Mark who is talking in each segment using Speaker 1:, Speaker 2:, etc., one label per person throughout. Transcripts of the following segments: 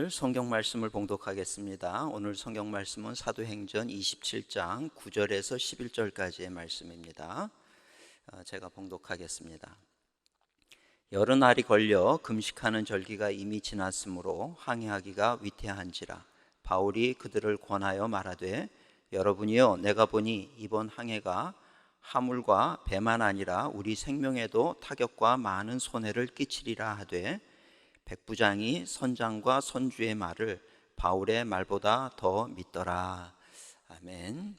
Speaker 1: 오늘 성경 말씀을 봉독하겠습니다. 오늘 성경 말씀은 사도행전 27장 9절에서 11절까지의 말씀입니다. 제가 봉독하겠습니다. 여러 날이 걸려 금식하는 절기가 이미 지났으므로 항해하기가 위태한지라 바울이 그들을 권하여 말하되 여러분이여 내가 보니 이번 항해가 하물과 배만 아니라 우리 생명에도 타격과 많은 손해를 끼치리라 하되 백부장이 선장과 선주의 말을 바울의 말보다 더 믿더라. 아멘.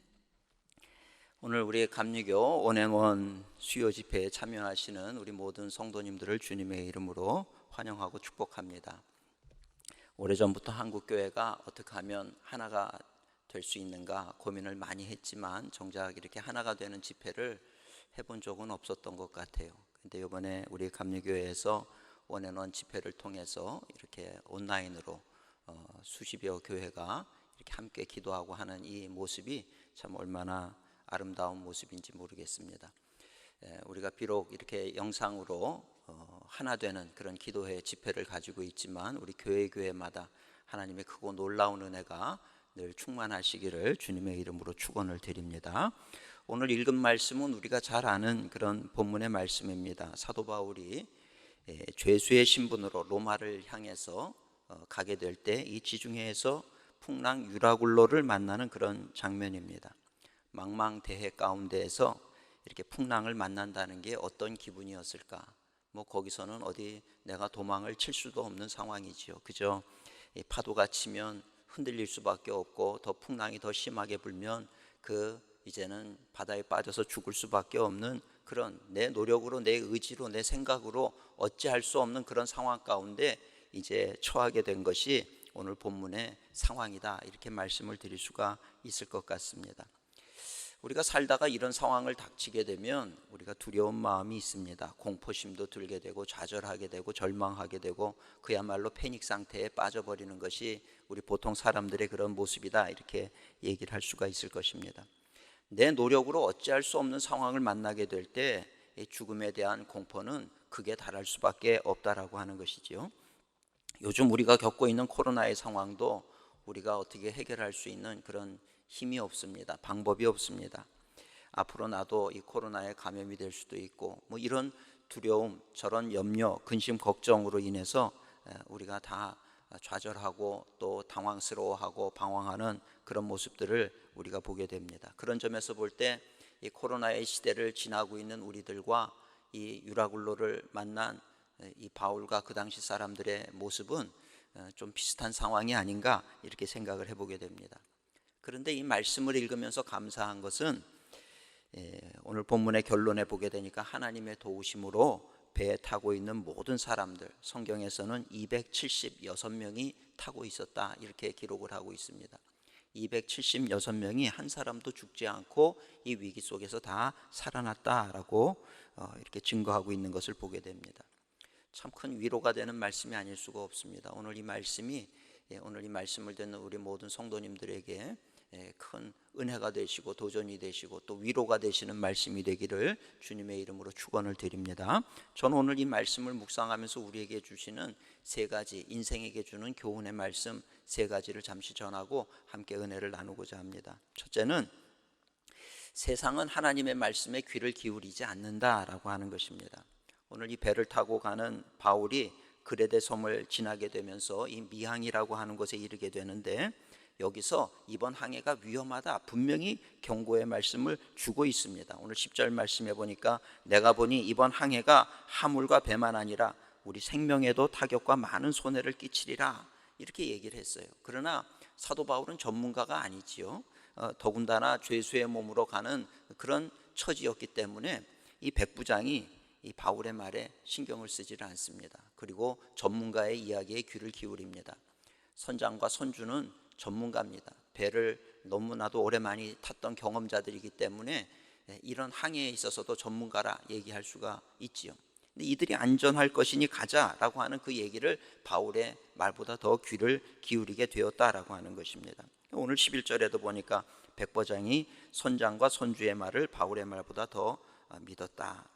Speaker 1: 오늘 우리 감리교 온앤원 수요 집회에 참여하시는 우리 모든 성도님들을 주님의 이름으로 환영하고 축복합니다. 오래전부터 한국교회가 어떻게 하면 하나가 될 수 있는가 고민을 많이 했지만 정작 이렇게 하나가 되는 집회를 해본 적은 없었던 것 같아요. 근데 이번에 우리 감리교회에서 원앤원 집회를 통해서 이렇게 온라인으로 수십여 교회가 이렇게 함께 기도하고 하는 이 모습이 참 얼마나 아름다운 모습인지 모르겠습니다. 우리가 비록 이렇게 영상으로 하나 되는 그런 기도회 집회를 가지고 있지만 우리 교회마다 하나님의 크고 놀라운 은혜가 늘 충만하시기를 주님의 이름으로 축원을 드립니다. 오늘 읽은 말씀은 우리가 잘 아는 그런 본문의 말씀입니다. 사도 바울이 죄수의 신분으로 로마를 향해서 가게 될 때 이 지중해에서 풍랑 유라굴로를 만나는 그런 장면입니다. 망망대해 가운데에서 이렇게 풍랑을 만난다는 게 어떤 기분이었을까? 거기서는 어디 내가 도망을 칠 수도 없는 상황이지요. 그죠? 파도가 치면 흔들릴 수밖에 없고 더 풍랑이 더 심하게 불면 이제는 바다에 빠져서 죽을 수밖에 없는 그런 내 노력으로 내 의지로 내 생각으로 어찌할 수 없는 그런 상황 가운데 이제 처하게 된 것이 오늘 본문의 상황이다, 이렇게 말씀을 드릴 수가 있을 것 같습니다. 우리가 살다가 이런 상황을 닥치게 되면 우리가 두려운 마음이 있습니다. 공포심도 들게 되고 좌절하게 되고 절망하게 되고 그야말로 패닉 상태에 빠져버리는 것이 우리 보통 사람들의 그런 모습이다, 이렇게 얘기를 할 수가 있을 것입니다. 내 노력으로 어찌할 수 없는 상황을 만나게 될 때 죽음에 대한 공포는 극에 달할 수밖에 없다라고 하는 것이지요. 요즘 우리가 겪고 있는 코로나의 상황도 우리가 어떻게 해결할 수 있는 그런 힘이 없습니다. 방법이 없습니다. 앞으로 나도 이 코로나에 감염이 될 수도 있고 이런 두려움, 저런 염려, 근심, 걱정으로 인해서 우리가 다 좌절하고 또 당황스러워하고 방황하는 그런 모습들을 우리가 보게 됩니다. 그런 점에서 볼 때 이 코로나의 시대를 지나고 있는 우리들과 이 유라굴로를 만난 이 바울과 그 당시 사람들의 모습은 좀 비슷한 상황이 아닌가, 이렇게 생각을 해보게 됩니다. 그런데 이 말씀을 읽으면서 감사한 것은 오늘 본문의 결론에 보게 되니까 하나님의 도우심으로 배에 타고 있는 모든 사람들, 성경에서는 276명이 타고 있었다, 이렇게 기록을 하고 있습니다. 276명이 한 사람도 죽지 않고 이 위기 속에서 다 살아났다라고 이렇게 증거하고 있는 것을 보게 됩니다. 참 큰 위로가 되는 말씀이 아닐 수가 없습니다. 오늘 이 말씀을 듣는 우리 모든 성도님들에게 큰 은혜가 되시고 도전이 되시고 또 위로가 되시는 말씀이 되기를 주님의 이름으로 축원을 드립니다. 저는 오늘 이 말씀을 묵상하면서 우리에게 주시는 세 가지, 인생에게 주는 교훈의 말씀 세 가지를 잠시 전하고 함께 은혜를 나누고자 합니다. 첫째는 세상은 하나님의 말씀에 귀를 기울이지 않는다라고 하는 것입니다. 오늘 이 배를 타고 가는 바울이 그레데 섬을 지나게 되면서 이 미항이라고 하는 곳에 이르게 되는데 여기서 이번 항해가 위험하다, 분명히 경고의 말씀을 주고 있습니다. 오늘 10절 말씀해 보니까 내가 보니 이번 항해가 하물과 배만 아니라 우리 생명에도 타격과 많은 손해를 끼치리라, 이렇게 얘기를 했어요. 그러나 사도 바울은 전문가가 아니지요. 더군다나 죄수의 몸으로 가는 그런 처지였기 때문에 이 백부장이 이 바울의 말에 신경을 쓰지를 않습니다. 그리고 전문가의 이야기에 귀를 기울입니다. 선장과 선주는 전문가입니다. 배를 너무나도 오래 많이 탔던 경험자들이기 때문에 이런 항해에 있어서도 전문가라 얘기할 수가 있지요. 근데 이들이 안전할 것이니 가자라고 하는 그 얘기를 바울의 말보다 더 귀를 기울이게 되었다라고 하는 것입니다. 오늘 11절에도 보니까 백부장이 선장과 선주의 말을 바울의 말보다 더 믿었다.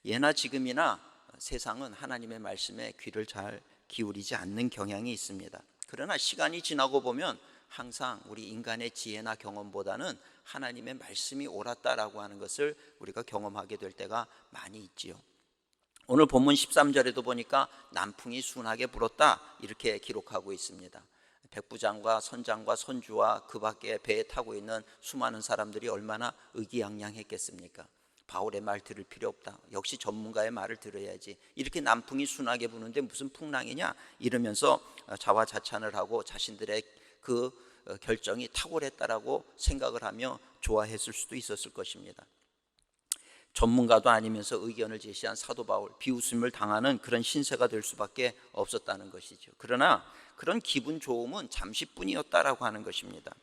Speaker 1: 예나 지금이나 세상은 하나님의 말씀에 귀를 잘 기울이지 않는 경향이 있습니다. 그러나 시간이 지나고 보면 항상 우리 인간의 지혜나 경험보다는 하나님의 말씀이 옳았다라고 하는 것을 우리가 경험하게 될 때가 많이 있지요. 오늘 본문 13절에도 보니까 남풍이 순하게 불었다 이렇게 기록하고 있습니다. 백부장과 선장과 선주와 그 밖에 배에 타고 있는 수많은 사람들이 얼마나 의기양양했겠습니까? 바울의 말 들을 필요 없다. 역시 전문가의 말을 들어야지. 이렇게 남풍이 순하게 부는데 무슨 풍랑이냐? 이러면서 자화자찬을 하고 자신들의 그 결정이 탁월했다라고 생각을 하며 좋아했을 수도 있었을 것입니다. 전문가도 아니면서 의견을 제시한 사도 바울, 비웃음을 당하는 그런 신세가 될 수밖에 없었다는 것이죠. 그러나 그런 기분 좋음은 잠시뿐이었다라고 하는 것입니다.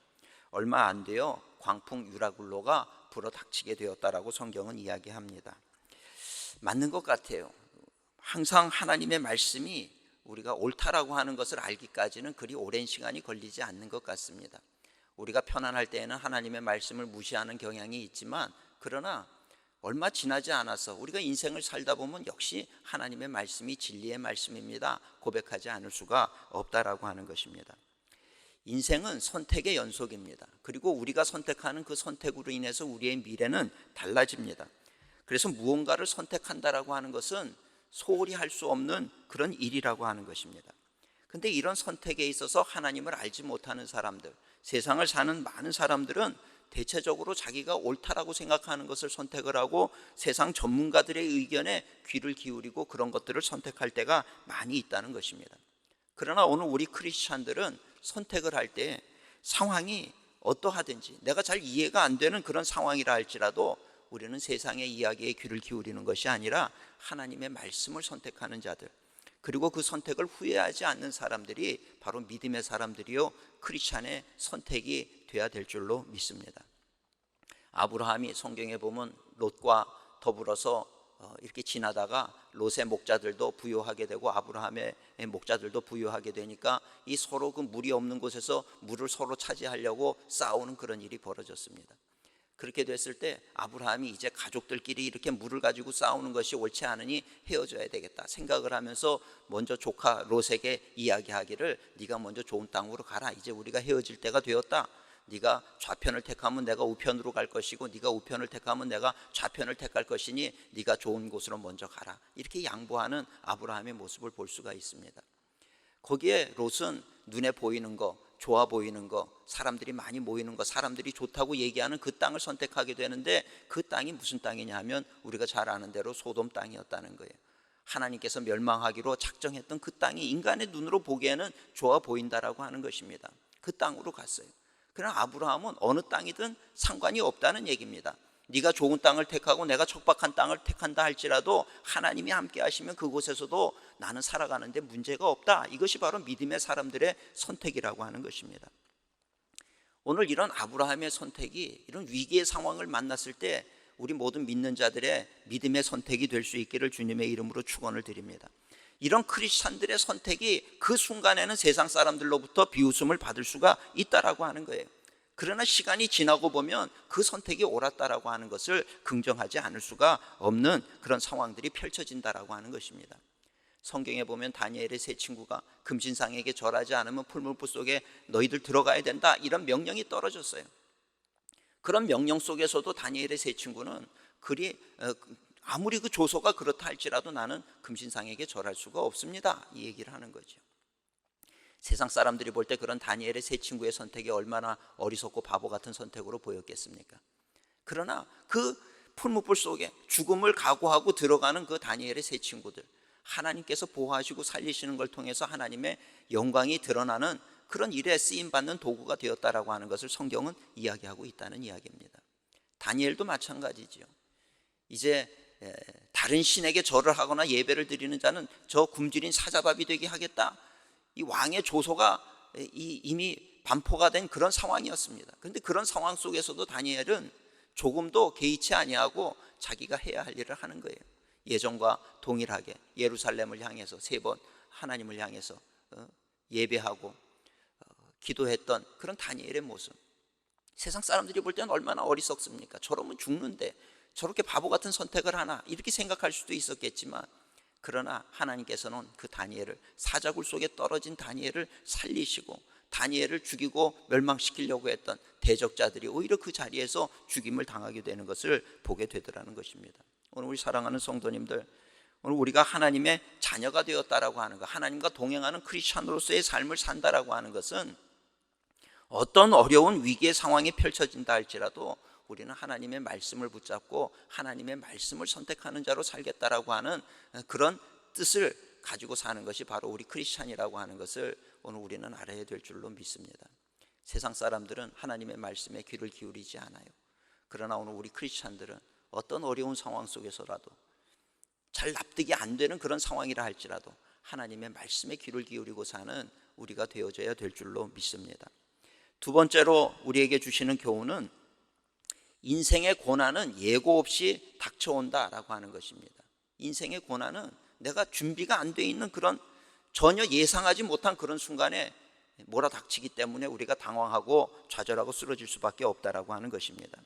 Speaker 1: 얼마 안 되어 광풍 유라굴로가 불어닥치게 되었다라고 성경은 이야기합니다. 맞는 것 같아요. 항상 하나님의 말씀이 우리가 옳다라고 하는 것을 알기까지는 그리 오랜 시간이 걸리지 않는 것 같습니다. 우리가 편안할 때에는 하나님의 말씀을 무시하는 경향이 있지만, 그러나 얼마 지나지 않아서 우리가 인생을 살다 보면 역시 하나님의 말씀이 진리의 말씀입니다 고백하지 않을 수가 없다라고 하는 것입니다. 인생은 선택의 연속입니다. 그리고 우리가 선택하는 그 선택으로 인해서 우리의 미래는 달라집니다. 그래서 무언가를 선택한다라고 하는 것은 소홀히 할 수 없는 그런 일이라고 하는 것입니다. 근데 이런 선택에 있어서 하나님을 알지 못하는 사람들, 세상을 사는 많은 사람들은 대체적으로 자기가 옳다라고 생각하는 것을 선택을 하고 세상 전문가들의 의견에 귀를 기울이고 그런 것들을 선택할 때가 많이 있다는 것입니다. 그러나 오늘 우리 크리스찬들은 선택을 할 때 상황이 어떠하든지 내가 잘 이해가 안 되는 그런 상황이라 할지라도 우리는 세상의 이야기에 귀를 기울이는 것이 아니라 하나님의 말씀을 선택하는 자들, 그리고 그 선택을 후회하지 않는 사람들이 바로 믿음의 사람들이요 크리스찬의 선택이 돼야 될 줄로 믿습니다. 아브라함이 성경에 보면 롯과 더불어서 이렇게 지나다가 롯의 목자들도 부요하게 되고 아브라함의 목자들도 부요하게 되니까 이 서로 그 물이 없는 곳에서 물을 서로 차지하려고 싸우는 그런 일이 벌어졌습니다. 그렇게 됐을 때 아브라함이 이제 가족들끼리 이렇게 물을 가지고 싸우는 것이 옳지 않으니 헤어져야 되겠다 생각을 하면서 먼저 조카 롯에게 이야기하기를, 네가 먼저 좋은 땅으로 가라. 이제 우리가 헤어질 때가 되었다. 네가 좌편을 택하면 내가 우편으로 갈 것이고 네가 우편을 택하면 내가 좌편을 택할 것이니 네가 좋은 곳으로 먼저 가라. 이렇게 양보하는 아브라함의 모습을 볼 수가 있습니다. 거기에 롯은 눈에 보이는 거, 좋아 보이는 거, 사람들이 많이 모이는 거, 사람들이 좋다고 얘기하는 그 땅을 선택하게 되는데 그 땅이 무슨 땅이냐 하면 우리가 잘 아는 대로 소돔 땅이었다는 거예요. 하나님께서 멸망하기로 작정했던 그 땅이 인간의 눈으로 보기에는 좋아 보인다라고 하는 것입니다. 그 땅으로 갔어요. 그러나 아브라함은 어느 땅이든 상관이 없다는 얘기입니다. 네가 좋은 땅을 택하고 내가 척박한 땅을 택한다 할지라도 하나님이 함께 하시면 그곳에서도 나는 살아가는데 문제가 없다. 이것이 바로 믿음의 사람들의 선택이라고 하는 것입니다. 오늘 이런 아브라함의 선택이 이런 위기의 상황을 만났을 때 우리 모든 믿는 자들의 믿음의 선택이 될 수 있기를 주님의 이름으로 축원을 드립니다. 이런 크리스찬들의 선택이 그 순간에는 세상 사람들로부터 비웃음을 받을 수가 있다라고 하는 거예요. 그러나 시간이 지나고 보면 그 선택이 옳았다라고 하는 것을 긍정하지 않을 수가 없는 그런 상황들이 펼쳐진다라고 하는 것입니다. 성경에 보면 다니엘의 세 친구가 금신상에게 절하지 않으면 풀무불 속에 너희들 들어가야 된다, 이런 명령이 떨어졌어요. 그런 명령 속에서도 다니엘의 세 친구는 아무리 그 조서가 그렇다 할지라도 나는 금신상에게 절할 수가 없습니다, 이 얘기를 하는 거죠. 세상 사람들이 볼 때 그런 다니엘의 세 친구의 선택이 얼마나 어리석고 바보 같은 선택으로 보였겠습니까? 그러나 그 풀무불 속에 죽음을 각오하고 들어가는 그 다니엘의 세 친구들, 하나님께서 보호하시고 살리시는 걸 통해서 하나님의 영광이 드러나는 그런 일에 쓰임받는 도구가 되었다라고 하는 것을 성경은 이야기하고 있다는 이야기입니다. 다니엘도 마찬가지죠. 이제 다른 신에게 절을 하거나 예배를 드리는 자는 저 굶주린 사자밥이 되게 하겠다, 이 왕의 조소가 이미 반포가 된 그런 상황이었습니다. 그런데 그런 상황 속에서도 다니엘은 조금도 개의치 아니하고 자기가 해야 할 일을 하는 거예요. 예전과 동일하게 예루살렘을 향해서 3번 하나님을 향해서 예배하고 기도했던 그런 다니엘의 모습, 세상 사람들이 볼 때는 얼마나 어리석습니까? 저러면 죽는데 저렇게 바보 같은 선택을 하나, 이렇게 생각할 수도 있었겠지만 그러나 하나님께서는 그 다니엘을, 사자굴 속에 떨어진 다니엘을 살리시고 다니엘을 죽이고 멸망시키려고 했던 대적자들이 오히려 그 자리에서 죽임을 당하게 되는 것을 보게 되더라는 것입니다. 오늘 우리 사랑하는 성도님들, 오늘 우리가 하나님의 자녀가 되었다라고 하는 것, 하나님과 동행하는 크리스찬으로서의 삶을 산다라고 하는 것은 어떤 어려운 위기의 상황이 펼쳐진다 할지라도 우리는 하나님의 말씀을 붙잡고 하나님의 말씀을 선택하는 자로 살겠다라고 하는 그런 뜻을 가지고 사는 것이 바로 우리 크리스찬이라고 하는 것을 오늘 우리는 알아야 될 줄로 믿습니다. 세상 사람들은 하나님의 말씀에 귀를 기울이지 않아요. 그러나 오늘 우리 크리스찬들은 어떤 어려운 상황 속에서라도 잘 납득이 안 되는 그런 상황이라 할지라도 하나님의 말씀에 귀를 기울이고 사는 우리가 되어져야 될 줄로 믿습니다. 두 번째로 우리에게 주시는 교훈은 인생의 고난은 예고 없이 닥쳐온다라고 하는 것입니다. 인생의 고난은 내가 준비가 안 돼 있는 그런 전혀 예상하지 못한 그런 순간에 몰아닥치기 때문에 우리가 당황하고 좌절하고 쓰러질 수밖에 없다라고 하는 것입니다.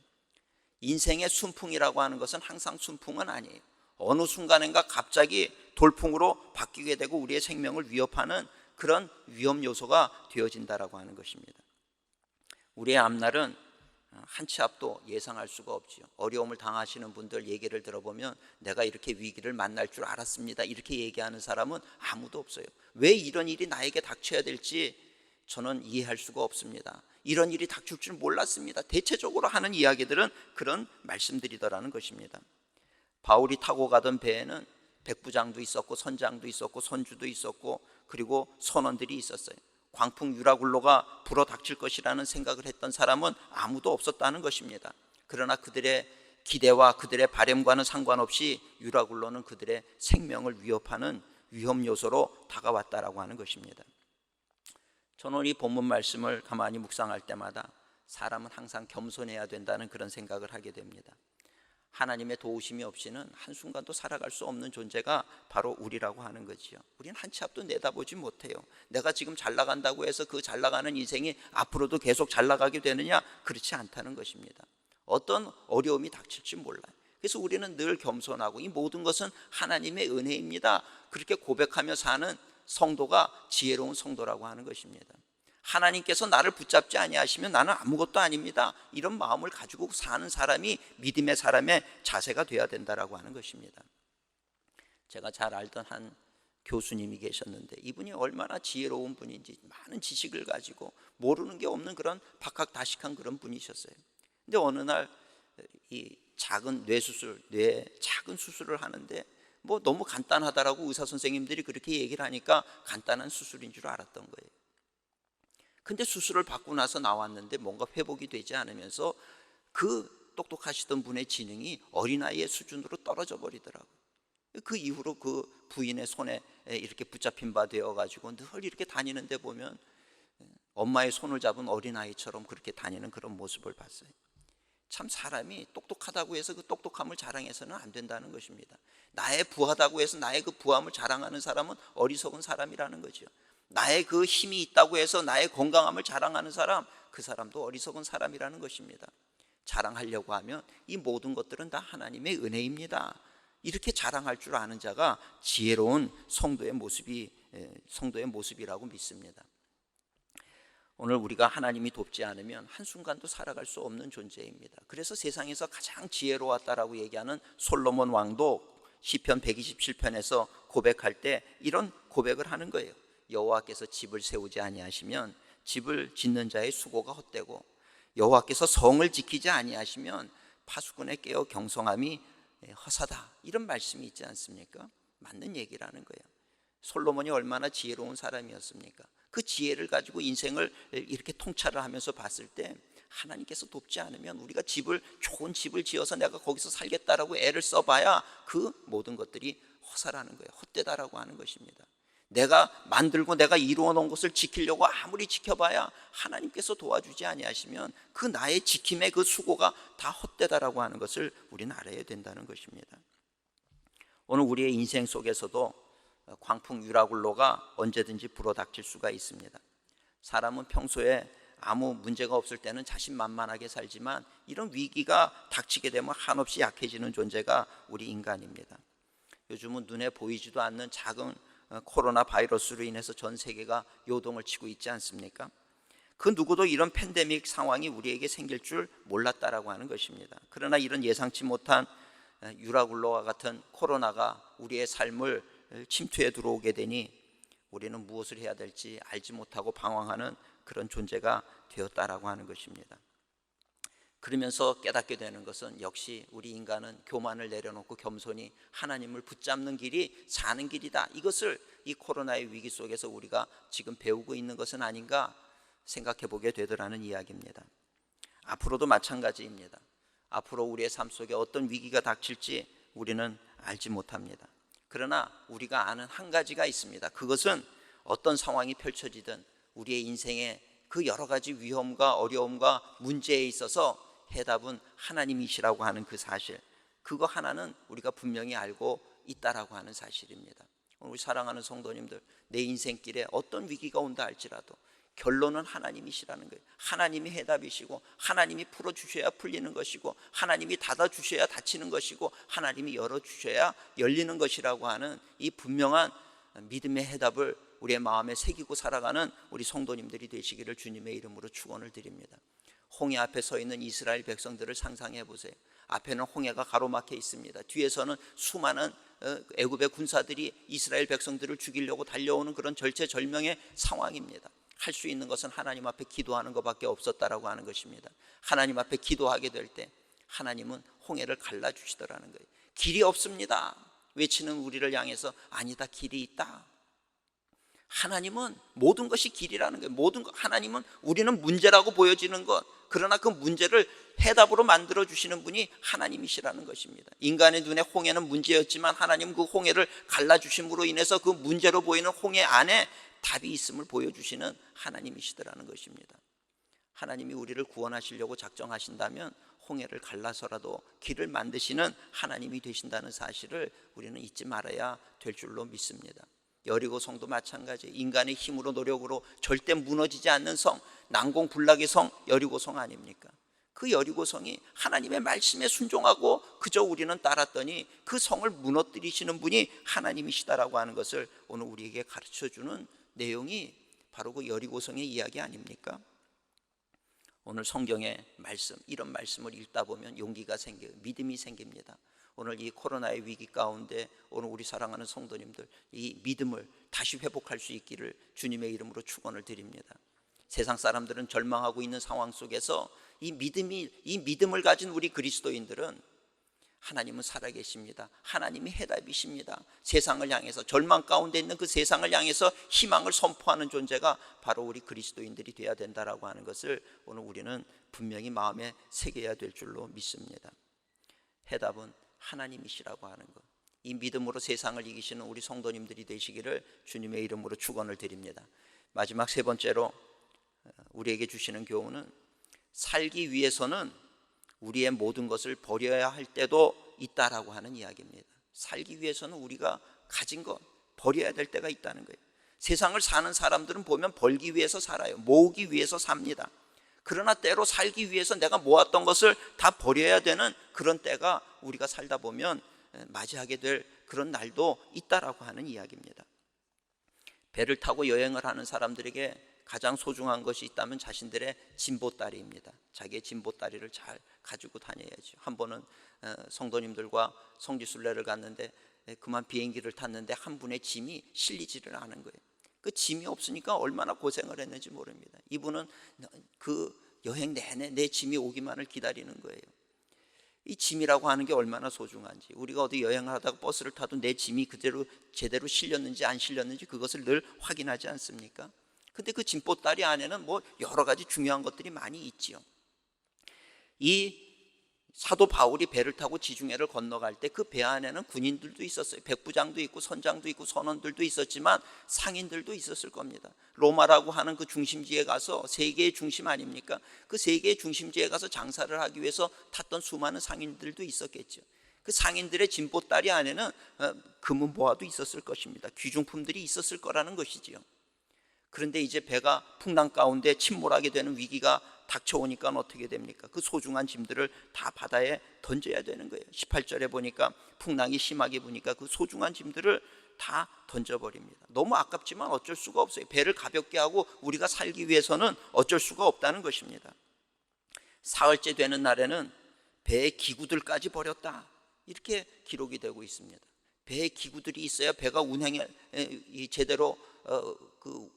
Speaker 1: 인생의 순풍이라고 하는 것은 항상 순풍은 아니에요. 어느 순간인가 갑자기 돌풍으로 바뀌게 되고 우리의 생명을 위협하는 그런 위험 요소가 되어진다라고 하는 것입니다. 우리의 앞날은 한 치 앞도 예상할 수가 없지요. 어려움을 당하시는 분들 얘기를 들어보면 내가 이렇게 위기를 만날 줄 알았습니다, 이렇게 얘기하는 사람은 아무도 없어요. 왜 이런 일이 나에게 닥쳐야 될지 저는 이해할 수가 없습니다. 이런 일이 닥칠 줄 몰랐습니다. 대체적으로 하는 이야기들은 그런 말씀들이더라는 것입니다. 바울이 타고 가던 배에는 백부장도 있었고 선장도 있었고 선주도 있었고 그리고 선원들이 있었어요. 광풍 유라굴로가 불어 닥칠 것이라는 생각을 했던 사람은 아무도 없었다는 것입니다. 그러나 그들의 기대와 그들의 바램과는 상관없이 유라굴로는 그들의 생명을 위협하는 위험 요소로 다가왔다라고 하는 것입니다. 저는 이 본문 말씀을 가만히 묵상할 때마다 사람은 항상 겸손해야 된다는 그런 생각을 하게 됩니다. 하나님의 도우심이 없이는 한순간도 살아갈 수 없는 존재가 바로 우리라고 하는 거지요. 우리는 한 치 앞도 내다보지 못해요. 내가 지금 잘 나간다고 해서 그 잘 나가는 인생이 앞으로도 계속 잘 나가게 되느냐? 그렇지 않다는 것입니다. 어떤 어려움이 닥칠지 몰라요. 그래서 우리는 늘 겸손하고 이 모든 것은 하나님의 은혜입니다, 그렇게 고백하며 사는 성도가 지혜로운 성도라고 하는 것입니다. 하나님께서 나를 붙잡지 아니하시면 나는 아무것도 아닙니다, 이런 마음을 가지고 사는 사람이 믿음의 사람의 자세가 되어야 된다라고 하는 것입니다. 제가 잘 알던 한 교수님이 계셨는데 이분이 얼마나 지혜로운 분인지, 많은 지식을 가지고 모르는 게 없는 그런 박학다식한 그런 분이셨어요. 근데 어느 날 이 작은 뇌 작은 수술을 하는데 뭐 너무 간단하다라고 의사 선생님들이 그렇게 얘기를 하니까 간단한 수술인 줄 알았던 거예요. 근데 수술을 받고 나서 나왔는데 뭔가 회복이 되지 않으면서 그 똑똑하시던 분의 지능이 어린아이의 수준으로 떨어져 버리더라고요. 그 이후로 그 부인의 손에 이렇게 붙잡힌 바 되어가지고 늘 이렇게 다니는데 보면 엄마의 손을 잡은 어린아이처럼 그렇게 다니는 그런 모습을 봤어요. 참 사람이 똑똑하다고 해서 그 똑똑함을 자랑해서는 안 된다는 것입니다. 나의 부하다고 해서 나의 그 부함을 자랑하는 사람은 어리석은 사람이라는 거죠. 나의 그 힘이 있다고 해서 나의 건강함을 자랑하는 사람, 그 사람도 어리석은 사람이라는 것입니다. 자랑하려고 하면 이 모든 것들은 다 하나님의 은혜입니다, 이렇게 자랑할 줄 아는 자가 지혜로운 성도의 모습이라고 믿습니다. 오늘 우리가 하나님이 돕지 않으면 한순간도 살아갈 수 없는 존재입니다. 그래서 세상에서 가장 지혜로웠다라고 얘기하는 솔로몬 왕도 시편 127편에서 고백할 때 이런 고백을 하는 거예요. 여호와께서 집을 세우지 아니하시면 집을 짓는 자의 수고가 헛되고 여호와께서 성을 지키지 아니하시면 파수꾼의 깨어 경성함이 허사다, 이런 말씀이 있지 않습니까? 맞는 얘기라는 거예요. 솔로몬이 얼마나 지혜로운 사람이었습니까? 그 지혜를 가지고 인생을 이렇게 통찰을 하면서 봤을 때 하나님께서 돕지 않으면 우리가 좋은 집을 지어서 내가 거기서 살겠다라고 애를 써봐야 그 모든 것들이 허사라는 거예요. 헛되다라고 하는 것입니다. 내가 만들고 내가 이루어 놓은 것을 지키려고 아무리 지켜봐야 하나님께서 도와주지 아니하시면 그 나의 지킴의 그 수고가 다 헛되다라고 하는 것을 우리는 알아야 된다는 것입니다. 오늘 우리의 인생 속에서도 광풍 유라굴로가 언제든지 불어닥칠 수가 있습니다. 사람은 평소에 아무 문제가 없을 때는 자신만만하게 살지만 이런 위기가 닥치게 되면 한없이 약해지는 존재가 우리 인간입니다. 요즘은 눈에 보이지도 않는 작은 코로나 바이러스로 인해서 전 세계가 요동을 치고 있지 않습니까? 그 누구도 이런 팬데믹 상황이 우리에게 생길 줄 몰랐다라고 하는 것입니다. 그러나 이런 예상치 못한 유라굴로와 같은 코로나가 우리의 삶을 침투해 들어오게 되니 우리는 무엇을 해야 될지 알지 못하고 방황하는 그런 존재가 되었다라고 하는 것입니다. 그러면서 깨닫게 되는 것은 역시 우리 인간은 교만을 내려놓고 겸손히 하나님을 붙잡는 길이 사는 길이다. 이것을 이 코로나의 위기 속에서 우리가 지금 배우고 있는 것은 아닌가 생각해 보게 되더라는 이야기입니다. 앞으로도 마찬가지입니다. 앞으로 우리의 삶 속에 어떤 위기가 닥칠지 우리는 알지 못합니다. 그러나 우리가 아는 한 가지가 있습니다. 그것은 어떤 상황이 펼쳐지든 우리의 인생의 그 여러 가지 위험과 어려움과 문제에 있어서 해답은 하나님이시라고 하는 그 사실, 그거 하나는 우리가 분명히 알고 있다라고 하는 사실입니다. 우리 사랑하는 성도님들, 내 인생길에 어떤 위기가 온다 할지라도 결론은 하나님이시라는 거예요. 하나님이 해답이시고 하나님이 풀어주셔야 풀리는 것이고 하나님이 닫아주셔야 닫히는 것이고 하나님이 열어주셔야 열리는 것이라고 하는 이 분명한 믿음의 해답을 우리의 마음에 새기고 살아가는 우리 성도님들이 되시기를 주님의 이름으로 축원을 드립니다. 홍해 앞에 서 있는 이스라엘 백성들을 상상해 보세요. 앞에는 홍해가 가로막혀 있습니다. 뒤에서는 수많은 애굽의 군사들이 이스라엘 백성들을 죽이려고 달려오는 그런 절체절명의 상황입니다. 할 수 있는 것은 하나님 앞에 기도하는 것밖에 없었다라고 하는 것입니다. 하나님 앞에 기도하게 될 때 하나님은 홍해를 갈라주시더라는 거예요. 길이 없습니다 외치는 우리를 향해서 아니다, 길이 있다. 하나님은 모든 것이 길이라는 거예요. 하나님은 우리는 문제라고 보여지는 것, 그러나 그 문제를 해답으로 만들어 주시는 분이 하나님이시라는 것입니다. 인간의 눈에 홍해는 문제였지만 하나님은 그 홍해를 갈라주심으로 인해서 그 문제로 보이는 홍해 안에 답이 있음을 보여주시는 하나님이시더라는 것입니다. 하나님이 우리를 구원하시려고 작정하신다면 홍해를 갈라서라도 길을 만드시는 하나님이 되신다는 사실을 우리는 잊지 말아야 될 줄로 믿습니다. 여리고성도 마찬가지예요. 인간의 힘으로 노력으로 절대 무너지지 않는 성, 난공불락의 성 여리고성 아닙니까? 그 여리고성이 하나님의 말씀에 순종하고 그저 우리는 따랐더니 그 성을 무너뜨리시는 분이 하나님이시다라고 하는 것을 오늘 우리에게 가르쳐주는 내용이 바로 그 여리고성의 이야기 아닙니까? 오늘 성경의 말씀, 이런 말씀을 읽다 보면 용기가 생겨요. 믿음이 생깁니다. 오늘 이 코로나의 위기 가운데 오늘 우리 사랑하는 성도님들 이 믿음을 다시 회복할 수 있기를 주님의 이름으로 축원을 드립니다. 세상 사람들은 절망하고 있는 상황 속에서 이 믿음을 가진 우리 그리스도인들은 하나님은 살아계십니다. 하나님이 해답이십니다. 세상을 향해서, 절망 가운데 있는 그 세상을 향해서 희망을 선포하는 존재가 바로 우리 그리스도인들이 되어야 된다라고 하는 것을 오늘 우리는 분명히 마음에 새겨야 될 줄로 믿습니다. 해답은 하나님이시라고 하는 것, 이 믿음으로 세상을 이기시는 우리 성도님들이 되시기를 주님의 이름으로 축원을 드립니다. 마지막 세 번째로 우리에게 주시는 교훈은 살기 위해서는 우리의 모든 것을 버려야 할 때도 있다라고 하는 이야기입니다. 살기 위해서는 우리가 가진 것 버려야 될 때가 있다는 거예요. 세상을 사는 사람들은 보면 벌기 위해서 살아요. 모으기 위해서 삽니다. 그러나 때로 살기 위해서 내가 모았던 것을 다 버려야 되는 그런 때가 우리가 살다 보면 맞이하게 될 그런 날도 있다라고 하는 이야기입니다. 배를 타고 여행을 하는 사람들에게 가장 소중한 것이 있다면 자신들의 진보다리입니다. 자기의 진보다리를 잘 가지고 다녀야죠. 한 번은 성도님들과 성지순례를 갔는데 그만 비행기를 탔는데 한 분의 짐이 실리지를 않은 거예요. 그 짐이 없으니까 얼마나 고생을 했는지 모릅니다. 이분은 그 여행 내내 내 짐이 오기만을 기다리는 거예요. 이 짐이라고 하는 게 얼마나 소중한지, 우리가 어디 여행을 하다가 버스를 타도 내 짐이 그대로 제대로 실렸는지 안 실렸는지 그것을 늘 확인하지 않습니까? 근데 그 짐보따리 안에는 뭐 여러 가지 중요한 것들이 많이 있지요. 이 사도 바울이 배를 타고 지중해를 건너갈 때 그 배 안에는 군인들도 있었어요. 백부장도 있고 선장도 있고 선원들도 있었지만 상인들도 있었을 겁니다. 로마라고 하는 그 중심지에 가서, 세계의 중심 아닙니까? 그 세계의 중심지에 가서 장사를 하기 위해서 탔던 수많은 상인들도 있었겠죠. 그 상인들의 짐보따리 안에는 금은 보화도 있었을 것입니다. 귀중품들이 있었을 거라는 것이지요. 그런데 이제 배가 풍랑 가운데 침몰하게 되는 위기가 닥쳐오니까 어떻게 됩니까? 그 소중한 짐들을 다 바다에 던져야 되는 거예요. 18절에 보니까 풍랑이 심하게 부니까 그 소중한 짐들을 다 던져버립니다. 너무 아깝지만 어쩔 수가 없어요. 배를 가볍게 하고 우리가 살기 위해서는 어쩔 수가 없다는 것입니다. 사흘째 되는 날에는 배의 기구들까지 버렸다, 이렇게 기록이 되고 있습니다. 배의 기구들이 있어야 배가 운항이 제대로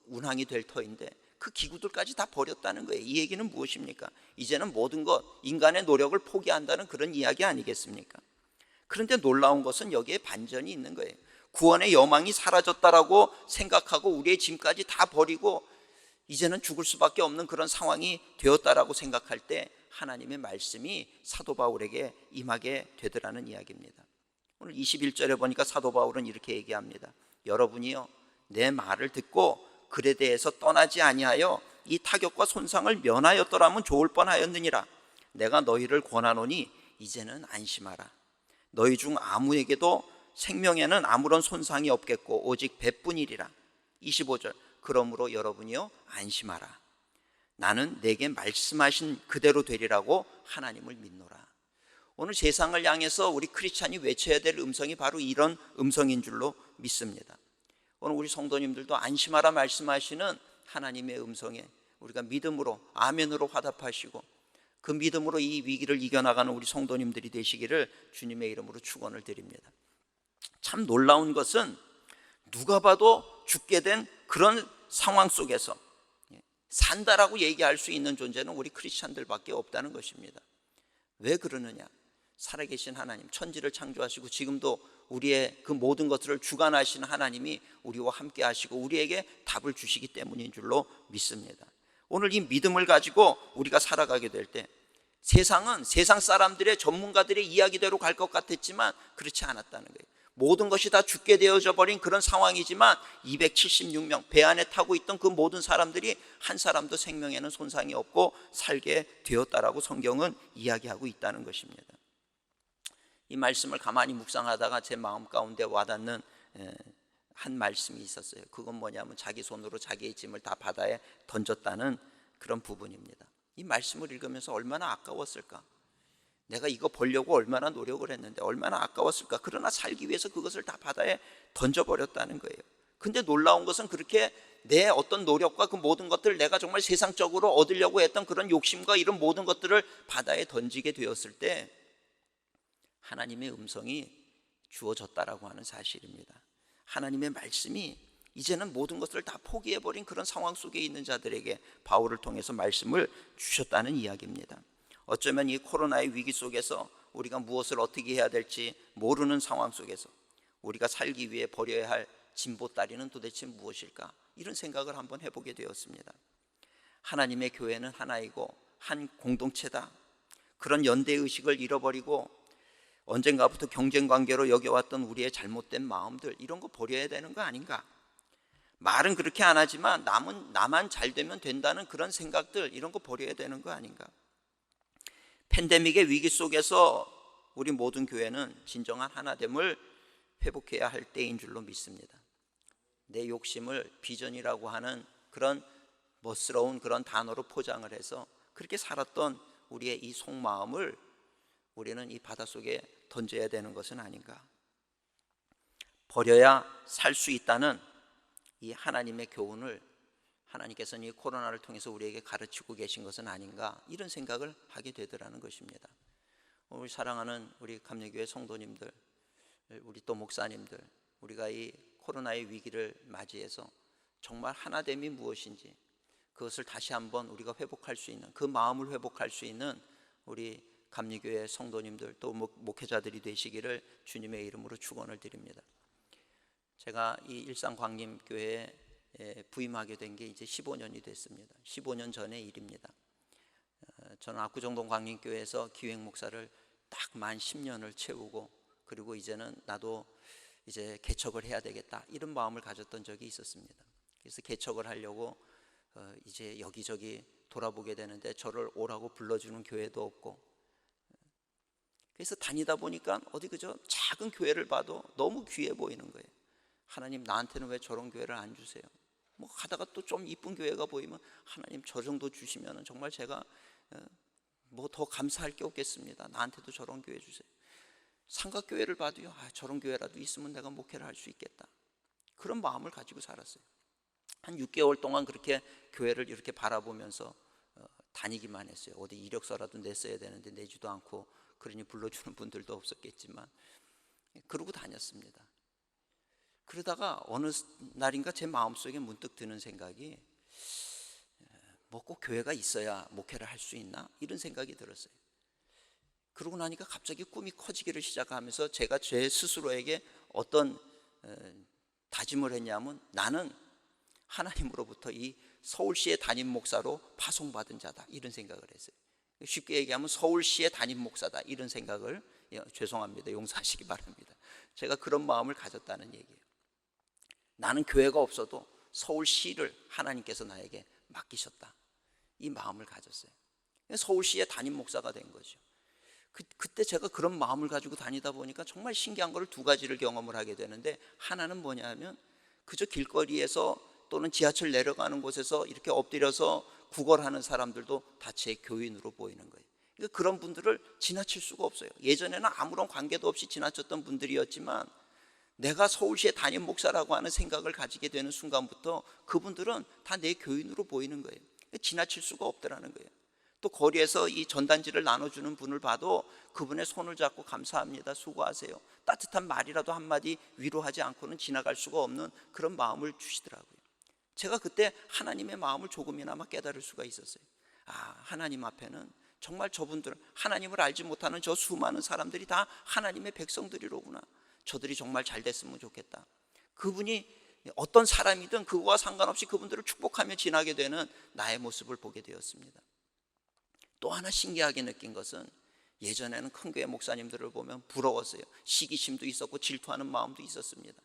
Speaker 1: 운항이 될 터인데 그 기구들까지 다 버렸다는 거예요. 이 얘기는 무엇입니까? 이제는 모든 것, 인간의 노력을 포기한다는 그런 이야기 아니겠습니까? 그런데 놀라운 것은 여기에 반전이 있는 거예요. 구원의 여망이 사라졌다라고 생각하고 우리의 짐까지 다 버리고 이제는 죽을 수밖에 없는 그런 상황이 되었다라고 생각할 때 하나님의 말씀이 사도 바울에게 임하게 되더라는 이야기입니다. 오늘 21절에 보니까 사도 바울은 이렇게 얘기합니다. 여러분이요, 내 말을 듣고 글에 대해서 떠나지 아니하여 이 타격과 손상을 면하였더라면 좋을 뻔하였느니라. 내가 너희를 권하노니 이제는 안심하라. 너희 중 아무에게도 생명에는 아무런 손상이 없겠고 오직 배뿐이리라. 25절, 그러므로 여러분이요 안심하라. 나는 내게 말씀하신 그대로 되리라고 하나님을 믿노라. 오늘 세상을 향해서 우리 크리스찬이 외쳐야 될 음성이 바로 이런 음성인 줄로 믿습니다. 오늘 우리 성도님들도 안심하라 말씀하시는 하나님의 음성에 우리가 믿음으로 아멘으로 화답하시고 그 믿음으로 이 위기를 이겨나가는 우리 성도님들이 되시기를 주님의 이름으로 축원을 드립니다. 참 놀라운 것은 누가 봐도 죽게 된 그런 상황 속에서 산다라고 얘기할 수 있는 존재는 우리 크리스찬들밖에 없다는 것입니다. 왜 그러느냐? 살아계신 하나님, 천지를 창조하시고 지금도 우리의 그 모든 것들을 주관하시는 하나님이 우리와 함께 하시고 우리에게 답을 주시기 때문인 줄로 믿습니다. 오늘 이 믿음을 가지고 우리가 살아가게 될 때 세상은 세상 사람들의 전문가들의 이야기대로 갈 것 같았지만 그렇지 않았다는 거예요. 모든 것이 다 죽게 되어져 버린 그런 상황이지만 276명 배 안에 타고 있던 그 모든 사람들이 한 사람도 생명에는 손상이 없고 살게 되었다라고 성경은 이야기하고 있다는 것입니다. 이 말씀을 가만히 묵상하다가 제 마음 가운데 와닿는 한 말씀이 있었어요. 그건 뭐냐면 자기 손으로 자기의 짐을 다 바다에 던졌다는 그런 부분입니다. 이 말씀을 읽으면서 얼마나 아까웠을까? 내가 이거 보려고 얼마나 노력을 했는데 얼마나 아까웠을까? 그러나 살기 위해서 그것을 다 바다에 던져버렸다는 거예요. 근데 놀라운 것은 그렇게 내 어떤 노력과 그 모든 것들을 내가 정말 세상적으로 얻으려고 했던 그런 욕심과 이런 모든 것들을 바다에 던지게 되었을 때 하나님의 음성이 주어졌다라고 하는 사실입니다. 하나님의 말씀이 이제는 모든 것을 다 포기해버린 그런 상황 속에 있는 자들에게 바울을 통해서 말씀을 주셨다는 이야기입니다. 어쩌면 이 코로나의 위기 속에서 우리가 무엇을 어떻게 해야 될지 모르는 상황 속에서 우리가 살기 위해 버려야 할 진보다리는 도대체 무엇일까? 이런 생각을 한번 해보게 되었습니다. 하나님의 교회는 하나이고 한 공동체다. 그런 연대의식을 잃어버리고 언젠가부터 경쟁관계로 여겨왔던 우리의 잘못된 마음들, 이런 거 버려야 되는 거 아닌가? 말은 그렇게 안 하지만 나만 잘 되면 된다는 그런 생각들, 이런 거 버려야 되는 거 아닌가? 팬데믹의 위기 속에서 우리 모든 교회는 진정한 하나됨을 회복해야 할 때인 줄로 믿습니다. 내 욕심을 비전이라고 하는 그런 멋스러운 그런 단어로 포장을 해서 그렇게 살았던 우리의 이 속마음을 우리는 이 바닷속에 던져야 되는 것은 아닌가? 버려야 살 수 있다는 이 하나님의 교훈을 하나님께서는 이 코로나를 통해서 우리에게 가르치고 계신 것은 아닌가, 이런 생각을 하게 되더라는 것입니다. 우리 사랑하는 우리 감리교회 성도님들, 우리 또 목사님들, 우리가 이 코로나의 위기를 맞이해서 정말 하나됨이 무엇인지 그것을 다시 한번 우리가 회복할 수 있는, 그 마음을 회복할 수 있는 우리 감리교회 성도님들 또 목회자들이 되시기를 주님의 이름으로 축원을 드립니다. 제가 이 일산광림교회에 부임하게 된 게 이제 15년이 됐습니다. 15년 전의 일입니다. 저는 압구정동 광림교회에서 기획 목사를 딱 만 10년을 채우고, 그리고 이제는 나도 이제 개척을 해야 되겠다, 이런 마음을 가졌던 적이 있었습니다. 그래서 개척을 하려고 이제 여기저기 돌아보게 되는데 저를 오라고 불러주는 교회도 없고, 그래서 다니다 보니까 어디 그저 작은 교회를 봐도 너무 귀해 보이는 거예요. 하나님, 나한테는 왜 저런 교회를 안 주세요? 뭐 가다가 또 좀 이쁜 교회가 보이면 하나님 저 정도 주시면 정말 제가 뭐 더 감사할 게 없겠습니다. 나한테도 저런 교회 주세요. 삼각교회를 봐도요, 저런 교회라도 있으면 내가 목회를 할 수 있겠다, 그런 마음을 가지고 살았어요. 한 6개월 동안 그렇게 교회를 이렇게 바라보면서 다니기만 했어요. 어디 이력서라도 냈어야 되는데 내지도 않고, 그러니 불러주는 분들도 없었겠지만 그러고 다녔습니다. 그러다가 어느 날인가 제 마음속에 문득 드는 생각이, 뭐 꼭 교회가 있어야 목회를 할 수 있나, 이런 생각이 들었어요. 그러고 나니까 갑자기 꿈이 커지기를 시작하면서 제가 제 스스로에게 어떤 다짐을 했냐면, 나는 하나님으로부터 이 서울시의 담임 목사로 파송받은 자다, 이런 생각을 했어요. 쉽게 얘기하면 서울시의 담임 목사다, 이런 생각을, 죄송합니다, 용서하시기 바랍니다, 제가 그런 마음을 가졌다는 얘기예요. 나는 교회가 없어도 서울시를 하나님께서 나에게 맡기셨다, 이 마음을 가졌어요. 서울시의 담임 목사가 된 거죠. 그때 제가 그런 마음을 가지고 다니다 보니까 정말 신기한 거를 두 가지를 경험을 하게 되는데, 하나는 뭐냐 하면, 그저 길거리에서 또는 지하철 내려가는 곳에서 이렇게 엎드려서 구걸하는 사람들도 다 제 교인으로 보이는 거예요. 그러니까 그런 분들을 지나칠 수가 없어요. 예전에는 아무런 관계도 없이 지나쳤던 분들이었지만, 내가 서울시의 담임 목사라고 하는 생각을 가지게 되는 순간부터 그분들은 다 내 교인으로 보이는 거예요. 지나칠 수가 없더라는 거예요. 또 거리에서 이 전단지를 나눠주는 분을 봐도 그분의 손을 잡고 감사합니다, 수고하세요, 따뜻한 말이라도 한마디 위로하지 않고는 지나갈 수가 없는 그런 마음을 주시더라고요. 제가 그때 하나님의 마음을 조금이나마 깨달을 수가 있었어요. 하나님 앞에는 정말 저분들, 하나님을 알지 못하는 저 수많은 사람들이 다 하나님의 백성들이로구나, 저들이 정말 잘 됐으면 좋겠다. 그분이 어떤 사람이든 그거와 상관없이 그분들을 축복하며 지나게 되는 나의 모습을 보게 되었습니다. 또 하나 신기하게 느낀 것은, 예전에는 큰 교회 목사님들을 보면 부러웠어요. 시기심도 있었고 질투하는 마음도 있었습니다.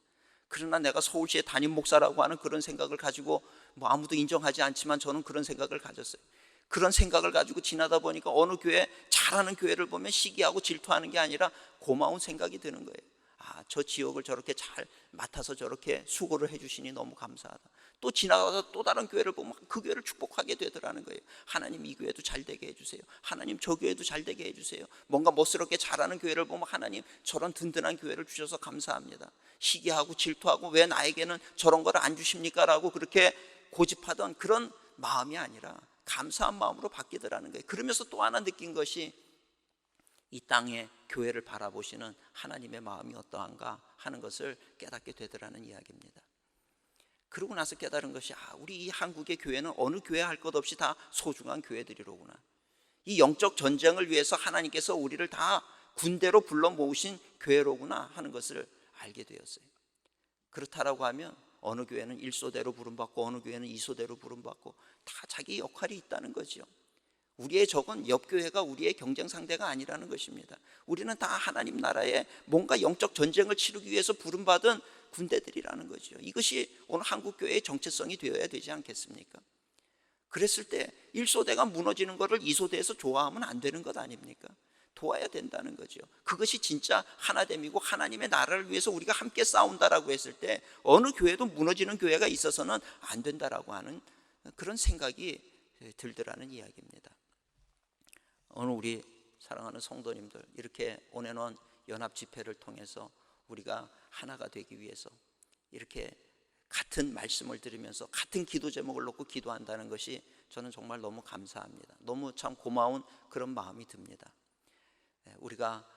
Speaker 1: 그러나 내가 서울시의 담임 목사라고 하는 그런 생각을 가지고, 뭐 아무도 인정하지 않지만 저는 그런 생각을 가졌어요. 그런 생각을 가지고 지나다 보니까 어느 교회, 잘하는 교회를 보면 시기하고 질투하는 게 아니라 고마운 생각이 드는 거예요. 저 지역을 저렇게 잘 맡아서 저렇게 수고를 해주시니 너무 감사하다. 또 지나가서 또 다른 교회를 보면 그 교회를 축복하게 되더라는 거예요. 하나님 이 교회도 잘 되게 해주세요, 하나님 저 교회도 잘 되게 해주세요. 뭔가 멋스럽게 잘하는 교회를 보면, 하나님 저런 든든한 교회를 주셔서 감사합니다. 시기하고 질투하고 왜 나에게는 저런 걸 안 주십니까? 라고 그렇게 고집하던 그런 마음이 아니라 감사한 마음으로 바뀌더라는 거예요. 그러면서 또 하나 느낀 것이, 이 땅의 교회를 바라보시는 하나님의 마음이 어떠한가 하는 것을 깨닫게 되더라는 이야기입니다. 그러고 나서 깨달은 것이, 우리 이 한국의 교회는 어느 교회 할 것 없이 다 소중한 교회들이로구나. 이 영적 전쟁을 위해서 하나님께서 우리를 다 군대로 불러 모으신 교회로구나 하는 것을 알게 되었어요. 그렇다라고 하면 어느 교회는 1소대로 부름받고 어느 교회는 2소대로 부름받고 다 자기 역할이 있다는 거죠. 우리의 적은 옆 교회가 우리의 경쟁 상대가 아니라는 것입니다. 우리는 다 하나님 나라에 뭔가 영적 전쟁을 치르기 위해서 부름받은 군대들이라는 거죠. 이것이 오늘 한국교회의 정체성이 되어야 되지 않겠습니까? 그랬을 때 1소대가 무너지는 것을 2소대에서 좋아하면 안 되는 것 아닙니까? 도와야 된다는 거죠. 그것이 진짜 하나됨이고, 하나님의 나라를 위해서 우리가 함께 싸운다라고 했을 때 어느 교회도 무너지는 교회가 있어서는 안 된다라고 하는 그런 생각이 들더라는 이야기입니다. 오늘 우리 사랑하는 성도님들, 이렇게 온앤원 연합 집회를 통해서 우리가 하나가 되기 위해서 이렇게 같은 말씀을 들으면서 같은 기도 제목을 놓고 기도한다는 것이 저는 정말 너무 감사합니다. 너무 참 고마운 그런 마음이 듭니다. 우리가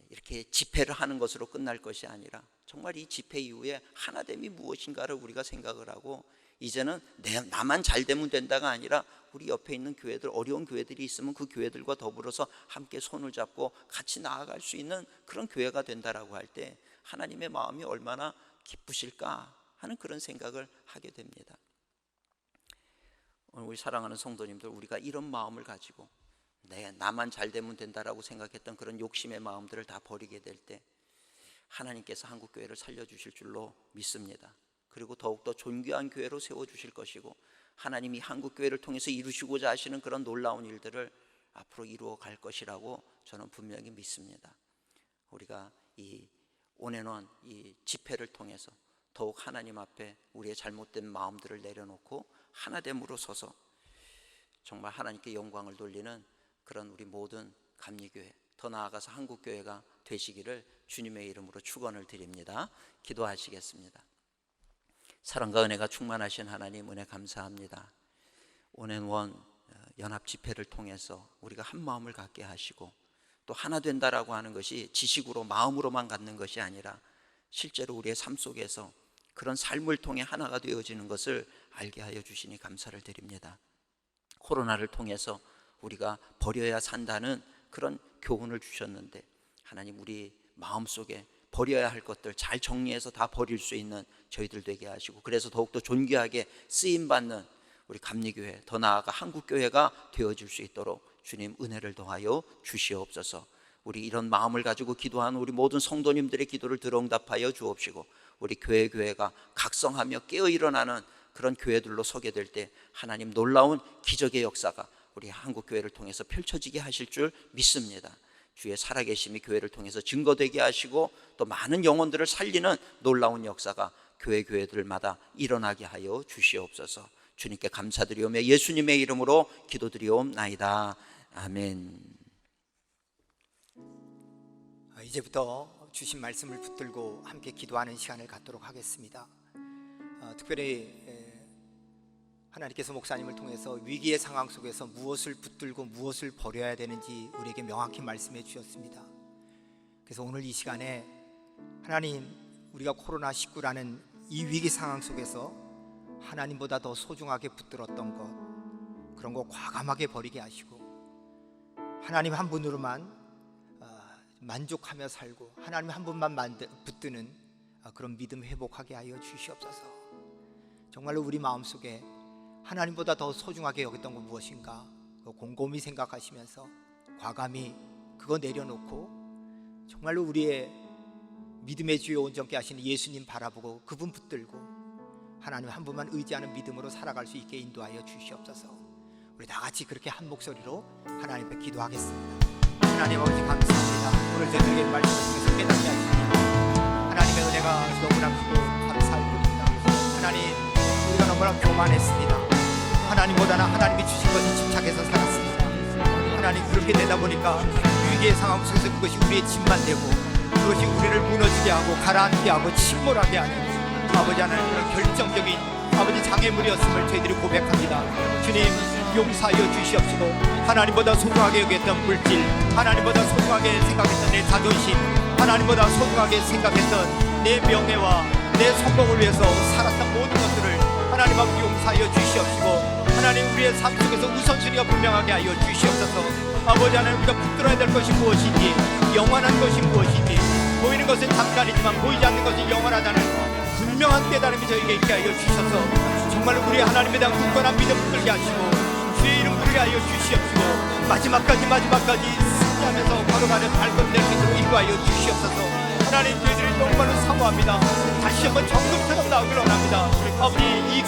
Speaker 1: 이렇게 집회를 하는 것으로 끝날 것이 아니라 정말 이 집회 이후에 하나됨이 무엇인가를 우리가 생각을 하고, 이제는 나만 잘 되면 된다가 아니라 우리 옆에 있는 교회들, 어려운 교회들이 있으면 그 교회들과 더불어서 함께 손을 잡고 같이 나아갈 수 있는 그런 교회가 된다라고 할 때 하나님의 마음이 얼마나 기쁘실까 하는 그런 생각을 하게 됩니다. 오늘 우리 사랑하는 성도님들, 우리가 이런 마음을 가지고 나만 잘 되면 된다라고 생각했던 그런 욕심의 마음들을 다 버리게 될 때 하나님께서 한국교회를 살려주실 줄로 믿습니다. 그리고 더욱더 존귀한 교회로 세워주실 것이고, 하나님이 한국교회를 통해서 이루시고자 하시는 그런 놀라운 일들을 앞으로 이루어 갈 것이라고 저는 분명히 믿습니다. 우리가 이 온앤원 이 집회를 통해서 더욱 하나님 앞에 우리의 잘못된 마음들을 내려놓고 하나됨으로 서서 정말 하나님께 영광을 돌리는 그런 우리 모든 감리교회, 더 나아가서 한국교회가 되시기를 주님의 이름으로 축원을 드립니다. 기도하시겠습니다. 사랑과 은혜가 충만하신 하나님, 은혜 감사합니다. 온앤원 연합 집회를 통해서 우리가 한 마음을 갖게 하시고, 또 하나 된다라고 하는 것이 지식으로 마음으로만 갖는 것이 아니라 실제로 우리의 삶 속에서 그런 삶을 통해 하나가 되어지는 것을 알게 하여 주시니 감사를 드립니다. 코로나를 통해서 우리가 버려야 산다는 그런 교훈을 주셨는데, 하나님 우리 마음속에 버려야 할 것들 잘 정리해서 다 버릴 수 있는 저희들 되게 하시고, 그래서 더욱더 존귀하게 쓰임받는 우리 감리교회, 더 나아가 한국교회가 되어질 수 있도록 주님 은혜를 더하여 주시옵소서. 우리 이런 마음을 가지고 기도하는 우리 모든 성도님들의 기도를 들어응답하여 주옵시고, 우리 교회가 각성하며 깨어 일어나는 그런 교회들로 서게 될 때 하나님 놀라운 기적의 역사가 우리 한국교회를 통해서 펼쳐지게 하실 줄 믿습니다. 주의 살아계심이 교회를 통해서 증거되게 하시고, 또 많은 영혼들을 살리는 놀라운 역사가 교회들마다 일어나게 하여 주시옵소서. 주님께 감사드리오며 예수님의 이름으로 기도드리옵나이다. 아멘.
Speaker 2: 이제부터 주신 말씀을 붙들고 함께 기도하는 시간을 갖도록 하겠습니다. 특별히 하나님께서 목사님을 통해서 위기의 상황 속에서 무엇을 붙들고 무엇을 버려야 되는지 우리에게 명확히 말씀해 주셨습니다. 그래서 오늘 이 시간에 하나님, 우리가 코로나19라는 이 위기 상황 속에서 하나님보다 더 소중하게 붙들었던 것, 그런 거 과감하게 버리게 하시고, 하나님 한 분으로만 만족하며 살고 하나님 한 분만 붙드는 그런 믿음 회복하게 하여 주시옵소서. 정말로 우리 마음속에 하나님보다 더 소중하게 여겼던 건 무엇인가 곰곰이 생각하시면서 과감히 그거 내려놓고 정말로 우리의 믿음의 주요 온전케 하시는 예수님 바라보고 그분 붙들고 하나님 한 분만 의지하는 믿음으로 살아갈 수 있게 인도하여 주시옵소서. 우리 다 같이 그렇게 한 목소리로 하나님 앞에 기도하겠습니다. 하나님 아버지 감사합니다. 오늘 저희에게 말씀을 통해서 깨닫게 하시니 하나님의 은혜가 너무나 크고 감사합니다. 하나님, 우리가 너무나 교만했습니다. 하나님보다는 하나님이 주신 것에 집착해서 살았습니다. 하나님, 그렇게 되다 보니까 위기의 상황 속에서 그것이 우리의 짐만 되고 그것이 우리를 무너지게 하고 가라앉게 하고 침몰하게 하는 아버지 하나님, 그런 결정적인 아버지 장애물이었음을 저희들이 고백합니다. 주님, 용서하여 주시옵시고 하나님보다 소중하게 여겼던 물질, 하나님보다 소중하게 생각했던 내 자존심, 하나님보다 소중하게 생각했던 내 명예와 내 성공을 위해서 살았던 모든 것들을 하나님 아버지 용서하여 주시옵시고, 하나님 우리의 삶 속에서 우선순위가 분명하게 하여 주시옵소서. 아버지 하나님, 우리가 붙들어야 될 것이 무엇인지, 영원한 것이 무엇인지, 보이는 것은 잠깐이지만 보이지 않는 것이 영원하다는 분명한 깨달음이 저에게 있게 하여 주셔서 정말로 우리 하나님에 대한 굳건한 믿음 붙들게 하시고 주의 이름 부르게 하여 주시옵시고 마지막까지 승리하면서 걸어가는 발걸음될 수 있도록 인도하여 주시옵소서. 하나님, 저희들이 정말로 사모합니다. 다시 한번 정금처럼 나오길 원합니다. 아버지, 이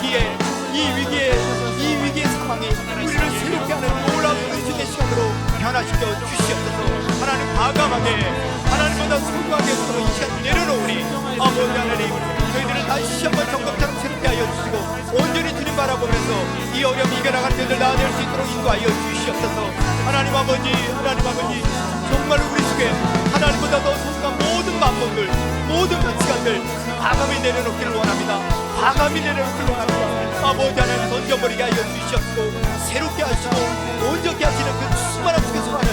Speaker 2: 위기의 상황이 우리를 새롭게 하는 놀라운 은총의 시간으로 변화시켜 주시옵소서. 하나님, 과감하게 하나님보다 소중하게 서로 이 시간 내려놓으니 아버지 하나님, 저희들을 다시 한번 정금처럼 새롭게 하여 주시고 온전히 주님 바라보면서 이 어려움 이겨나갈 때들 나아낼 수 있도록 인도하여 주시옵소서. 하나님 아버지, 정말 우리 속에 하나님보다 더 소중한 모든 만물들, 모든 가치관들 과감히 내려놓기를 원합니다. 아버지 하나님, 던져버리게 하여 주시옵시고 새롭게 하시고 온전케 하시는 그 수많은 속에서 하는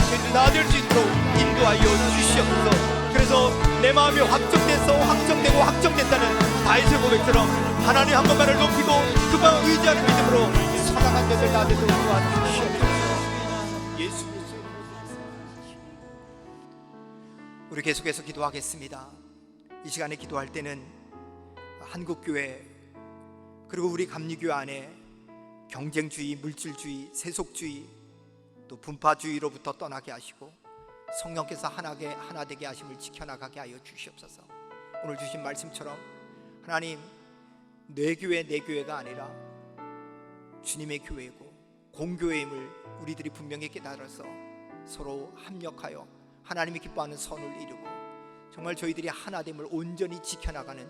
Speaker 2: 저희들 나아낼 수 있도록 인도하여 주시옵소서. 그래서 내 마음이 확정됐다는 다윗의 고백처럼 하나님 한 번만을 높이고 그만 의지하는 믿음으로 살아간 자들 나아내도록 도와주시옵소서. 예수 그리스도. 우리 계속해서 기도하겠습니다. 이 시간에 기도할 때는 한국교회 그리고 우리 감리교회 안에 경쟁주의, 물질주의, 세속주의, 또 분파주의로부터 떠나게 하시고 성령께서 하나 되게 하심을 지켜나가게 하여 주시옵소서. 오늘 주신 말씀처럼 하나님, 내 교회가 아니라 주님의 교회이고 공교회임을 우리들이 분명히 깨달아서 서로 합력하여 하나님이 기뻐하는 선을 이루고 정말 저희들이 하나됨을 온전히 지켜나가는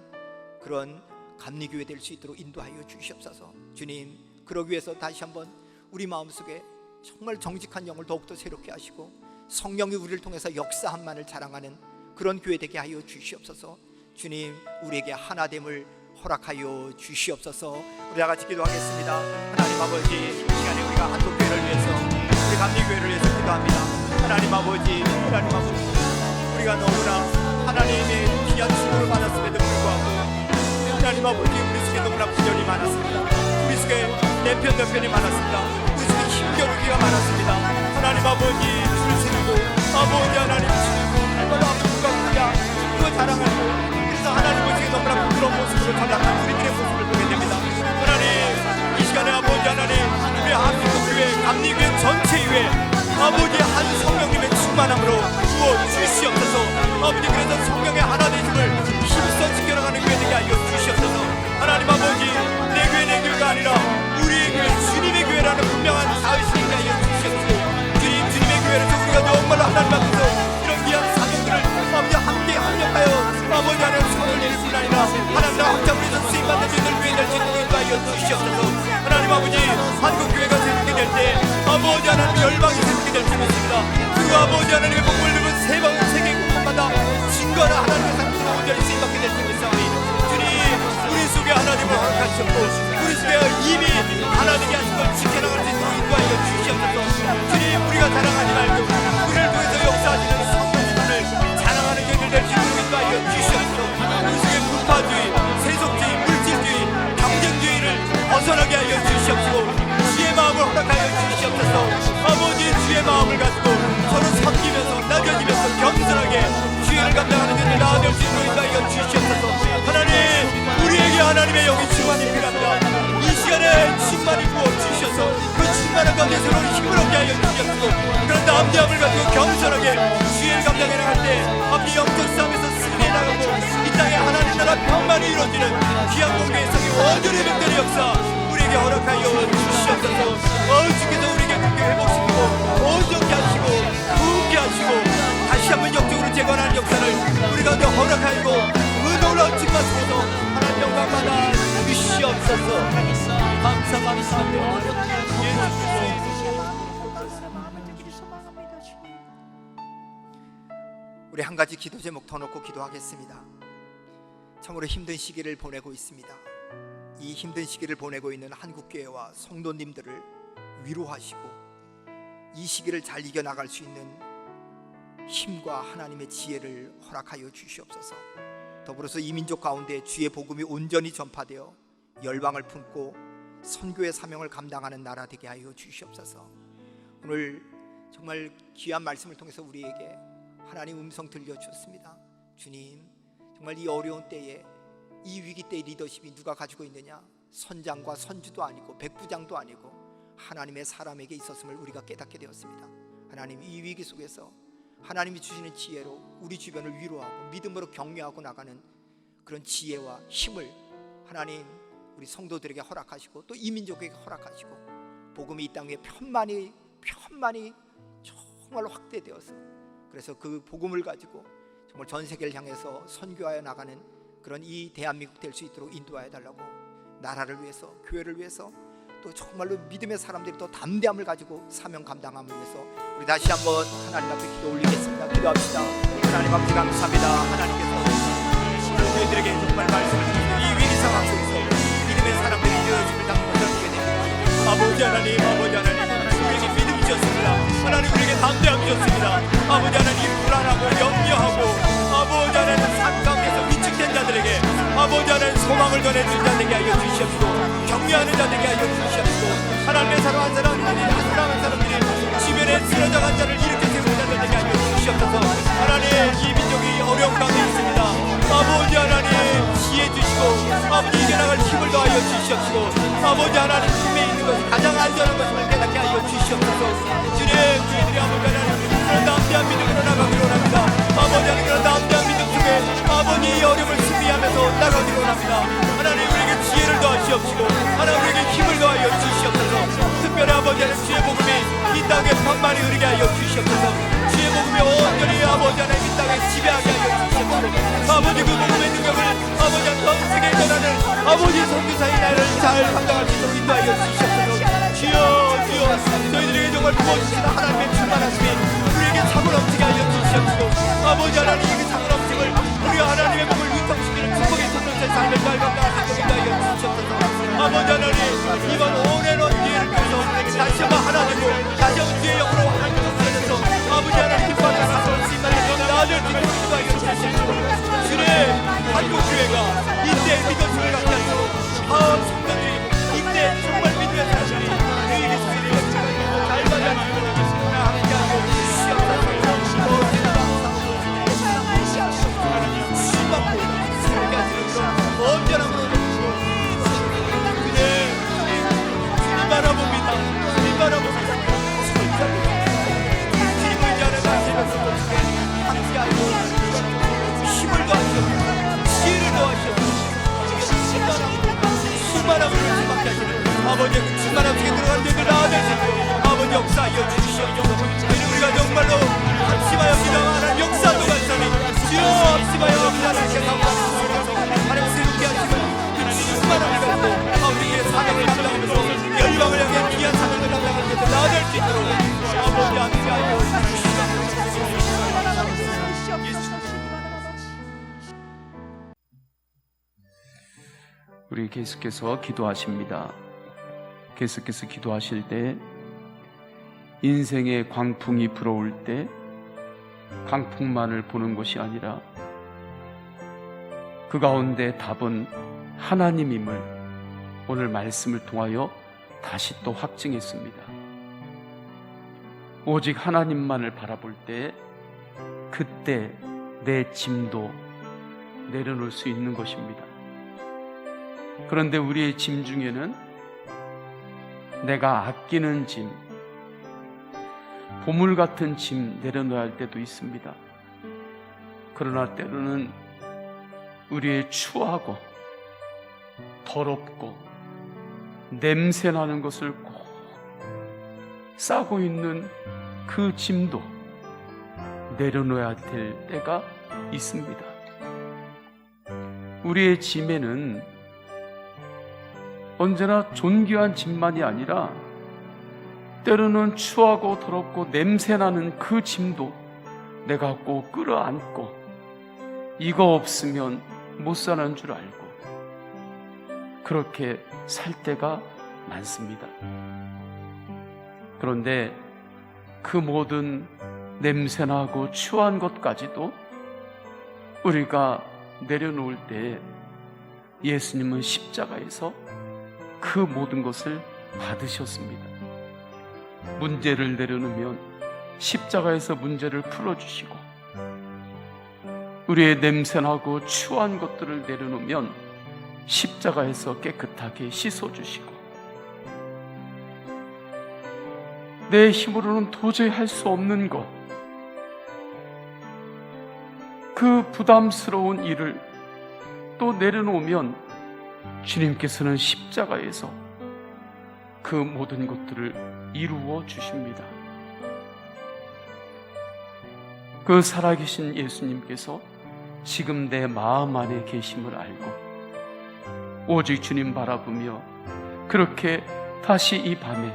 Speaker 2: 그런 감리교회 될 수 있도록 인도하여 주시옵소서. 주님, 그러기 위해서 다시 한번 우리 마음속에 정말 정직한 영을 더욱더 새롭게 하시고 성령이 우리를 통해서 역사함만을 자랑하는 그런 교회 되게 하여 주시옵소서. 주님, 우리에게 하나됨을 허락하여 주시옵소서. 우리 다 같이 기도하겠습니다. 하나님 아버지, 이 시간에 우리가 한국교회를 위해서, 우리 감리교회를 위해서 기도합니다. 하나님 아버지, 우리가 너무나 하나님의 귀한 축복을 받았음에도 불구하고 하나님 아버지, 우리 속에 너무나 부전이 많았습니다. 우리 속에 내편이 많았습니다. 우리 속에 힘겨루기가 많았습니다. 하나님 아버지, 주를 세우고 아버지 하나님 주시고 얼마나 아픔과 우리가 그거 자랑하고, 그래서 하나님 아버지 너무나 부끄러운 모습으로 전락한 우리들의 모습을 보게 됩니다. 하나님, 이 시간에 아버지 하나님, 우리 한국교회 감리교회 전체에 아버지 한 성령님의 충만함으로 부어 주시옵소서. 아버지, 그래서 성령의 하나 되심을 힘써 지켜나가는 교회 되게 하여 주시옵소서. 하나님 아버지, 내 교회가 아니라 우리의 교회, 주님의 교회라는 분명한 사의식이 되게 하여 주시옵소서. 주님의 교회에서 우리가 정말로 하나님 앞에서 이런 귀한 사명들을 아버지 함께 합력하여 아버지 하나님 손을 이룰 뿐 아니라 하나님과 확장으로서 쓰임받는 저희들 교회 될 수 있는 것도 하여 주시옵소서. 하나님 아버지, 한국교회가 세우게 될 때 아버지 하나님 열방이 세우게 될 수 있습니다. 그 아버지 하나님의 복을 누른 세계 곳마다 증거나 하나님의 상품으로 온전히 쓰임받게 될 수 있는 싸움이 주님, 우리 속에 하나님을 허락하셨고 우리 속에 이미 하나님이 하신 걸 지켜나갈 수 있도록 인도하여 주시옵소서. 주님, 우리가 자랑하지 말고 우리를 통해서 역사하시는 성령님을 자랑하는 교회들 될 수 있도록 인도하여 주시옵소서. 우리 속에 분파주의, 세속주의, 물질주의, 경쟁주의를 벗어나게 하여 주시옵시고 주의 마음을 허락하여 주시옵소서. 아버지, 주의 마음을 가지고 서로 섬기면서 낮아지면서 겸손하게 주의를 감당하는 자들 나아될 수 있도록 인도하여 주시옵소서. 하나님, 우리에게 하나님의 영이 충만이 필요합니다. 이 시간에 충만히 부어 주셔서 그 충만한 가운데 서로 힘을 얻게 하여 주시옵소서. 그런 담대함을 가지고 겸손하게 주의를 감당해 나갈 때 앞뒤 영적 싸움에서 승리해 나가고 이 땅에 하나님 나라 평만이 이루어지는 귀한 공개의 성의 원전의 백들의 역사 우리에게 허락하여 주시옵소서. 주께서 우리에게 그렇게 회복시키고 온전케 하시고 부흥케 하시고 다시 한번 영적으로 재건하는 역사를 우리 가운데 허락하고 놀라운 칭찬으로 하나님 영광 받아 주시옵소서. 감사합니다. 우리 한 가지 기도 제목 더 놓고 기도하겠습니다. 참으로 힘든 시기를 보내고 있습니다. 이 힘든 시기를 보내고 있는 한국교회와 성도님들을 위로하시고 이 시기를 잘 이겨나갈 수 있는 힘과 하나님의 지혜를 허락하여 주시옵소서. 더불어서 이 민족 가운데 주의 복음이 온전히 전파되어 열방을 품고 선교의 사명을 감당하는 나라 되게 하여 주시옵소서. 오늘 정말 귀한 말씀을 통해서 우리에게 하나님 음성 들려주셨습니다. 주님, 정말 이 어려운 때에 이 위기 때의 리더십이 누가 가지고 있느냐? 선장과 선주도 아니고 백부장도 아니고 하나님의 사람에게 있었음을 우리가 깨닫게 되었습니다. 하나님, 이 위기 속에서 하나님이 주시는 지혜로 우리 주변을 위로하고 믿음으로 격려하고 나가는 그런 지혜와 힘을 하나님 우리 성도들에게 허락하시고 또 이 민족에게 허락하시고 복음이 이 땅에 편만히 정말 확대되어서 그래서 그 복음을 가지고 정말 전 세계를 향해서 선교하여 나가는 그런 이 대한민국 될 수 있도록 인도하여 달라고, 나라를 위해서, 교회를 위해서, 또 정말로 믿음의 사람들이 더 담대함을 가지고 사명 감당함을 위해서 우리 다시 한번 하나님 앞에 기도 올리겠습니다. 기도합시다. 하나님 아버지 감사합니다. 하나님께서 저희들에게 정말 말씀을 주시는 이 위기 상황 속에서 믿음의 사람들이 되어짐을 당부하게 됩니다. 아버지 하나님, 우리에게 믿음 주셨습니다. 하나님, 우리에게 담대함 주셨습니다. 아버지 하나님, 불안하고 염려하고 아버지 하나님 삶 가운데서 위축된 자들에게 아버지 하나님 소망을 전해주는 자들에게 하여 주시옵시고 격려하는 자들에게 하여 주시옵시고 하나님의 사랑하는 사람들이 주변에 쓰러져간 자를 일으켜 세우는 자들에게 하여 주시옵소서. 하나님, 이 민족이 어려운 가운데 있습니다. 아버지 하나님 지혜 주시고 아버지 이겨나갈 힘을 더하여 주시옵시고 아버지 하나님 힘에 있는 것이 가장 안전한 것임을 깨닫게 하여 주시옵소서. 주님, 저희들이 아버지 하나님 그런 담대한 믿음으로 나가기로 합니다. 아버지 하나님, 그런 담대한 믿음 속에 아버지 이 어려움을 승리하면서 나가기로 합니다. 하나님, 우리에게 지혜를 더하시옵시고 하나님 우리에게 힘을 더하여 주시옵소서. 특별히 아버지 하나님 주의 복음이 이 땅에 편만히 흐르게 하여 주시옵소서. 주의 복음이 온전히 아버지 하나님 이 땅에 지배하게 하여 주시옵소서. 아버지 그 복음의 능력을 아버지 전 세계에 전하는 아버지 선교사의 나를 잘 감당할 수 있도록 인도하여 주시옵소서. 주여 저희들에게 정말 부어주시는 하나님의 충만하심이 우리에게 참을 넘치게 하여 주시옵시고 아버지 하나님 그 참을 넘침을 우리 하나님의 몸을 윤통시키는 축복의 천년의 삶을 날마다 하시게 하여 주시옵소서. 아버지 하나님 이번 오랜 기회를 통해서 다시 한번 하나님을 다시 한번 주의 영으로 하나님을 살려서 아버지 하나님 기뻐하는 사소한 신나는 나를 지키는 기도하여 주시옵소서. 주님 한국교회가 이때 믿음을 갖게 하시고 다음 성도들이 이때 정말 믿음의 사람들이 너희에게 주의를 잘 받아주시고 함께 하여 주시옵소서. 신받고 새롭게 하시는 언제나 바라봅니다. 주님 바라봅니다. 주님을 위하여 가시면서 함께하여 힘을 더하시옵소서. 지혜를 더하시옵소서. 충만함을 주님께 하시는 아버지의 그 충만함 속에 들어간 저희들 나아내시고 아버지 역사하여 주시옵소서. 우리가 정말로 합심하여 기도하는 역사도 간사니 주여 합심하여 기도하는 감사합니다. 하나님 새롭게 하시고 그 충만함을 갖고 아버지의 사명을 감당하면서 열방을 향해 귀한 사명을 감당하는 것을 나아낼 수 있도록 아버지 함께하여
Speaker 3: 우리 계속해서 기도하십니다. 계속해서 기도하실 때 인생의 광풍이 불어올 때 광풍만을 보는 것이 아니라 그 가운데 답은 하나님임을 오늘 말씀을 통하여 다시 또 확증했습니다. 오직 하나님만을 바라볼 때 그때 내 짐도 내려놓을 수 있는 것입니다. 그런데 우리의 짐 중에는 내가 아끼는 짐, 보물 같은 짐 내려놓아야 할 때도 있습니다. 그러나 때로는 우리의 추하고 더럽고 냄새나는 것을 꼭 싸고 있는 그 짐도 내려놓아야 될 때가 있습니다. 우리의 짐에는 언제나 존귀한 짐만이 아니라 때로는 추하고 더럽고 냄새나는 그 짐도 내가 꼭 끌어안고 이거 없으면 못 사는 줄 알고 그렇게 살 때가 많습니다. 그런데 그 모든 냄새나고 추한 것까지도 우리가 내려놓을 때 예수님은 십자가에서 그 모든 것을 받으셨습니다. 문제를 내려놓으면 십자가에서 문제를 풀어주시고 우리의 냄새나고 추한 것들을 내려놓으면 십자가에서 깨끗하게 씻어주시고 내 힘으로는 도저히 할 수 없는 것, 그 부담스러운 일을 또 내려놓으면 주님께서는 십자가에서 그 모든 것들을 이루어 주십니다. 그 살아계신 예수님께서 지금 내 마음 안에 계심을 알고 오직 주님 바라보며 그렇게 다시 이 밤에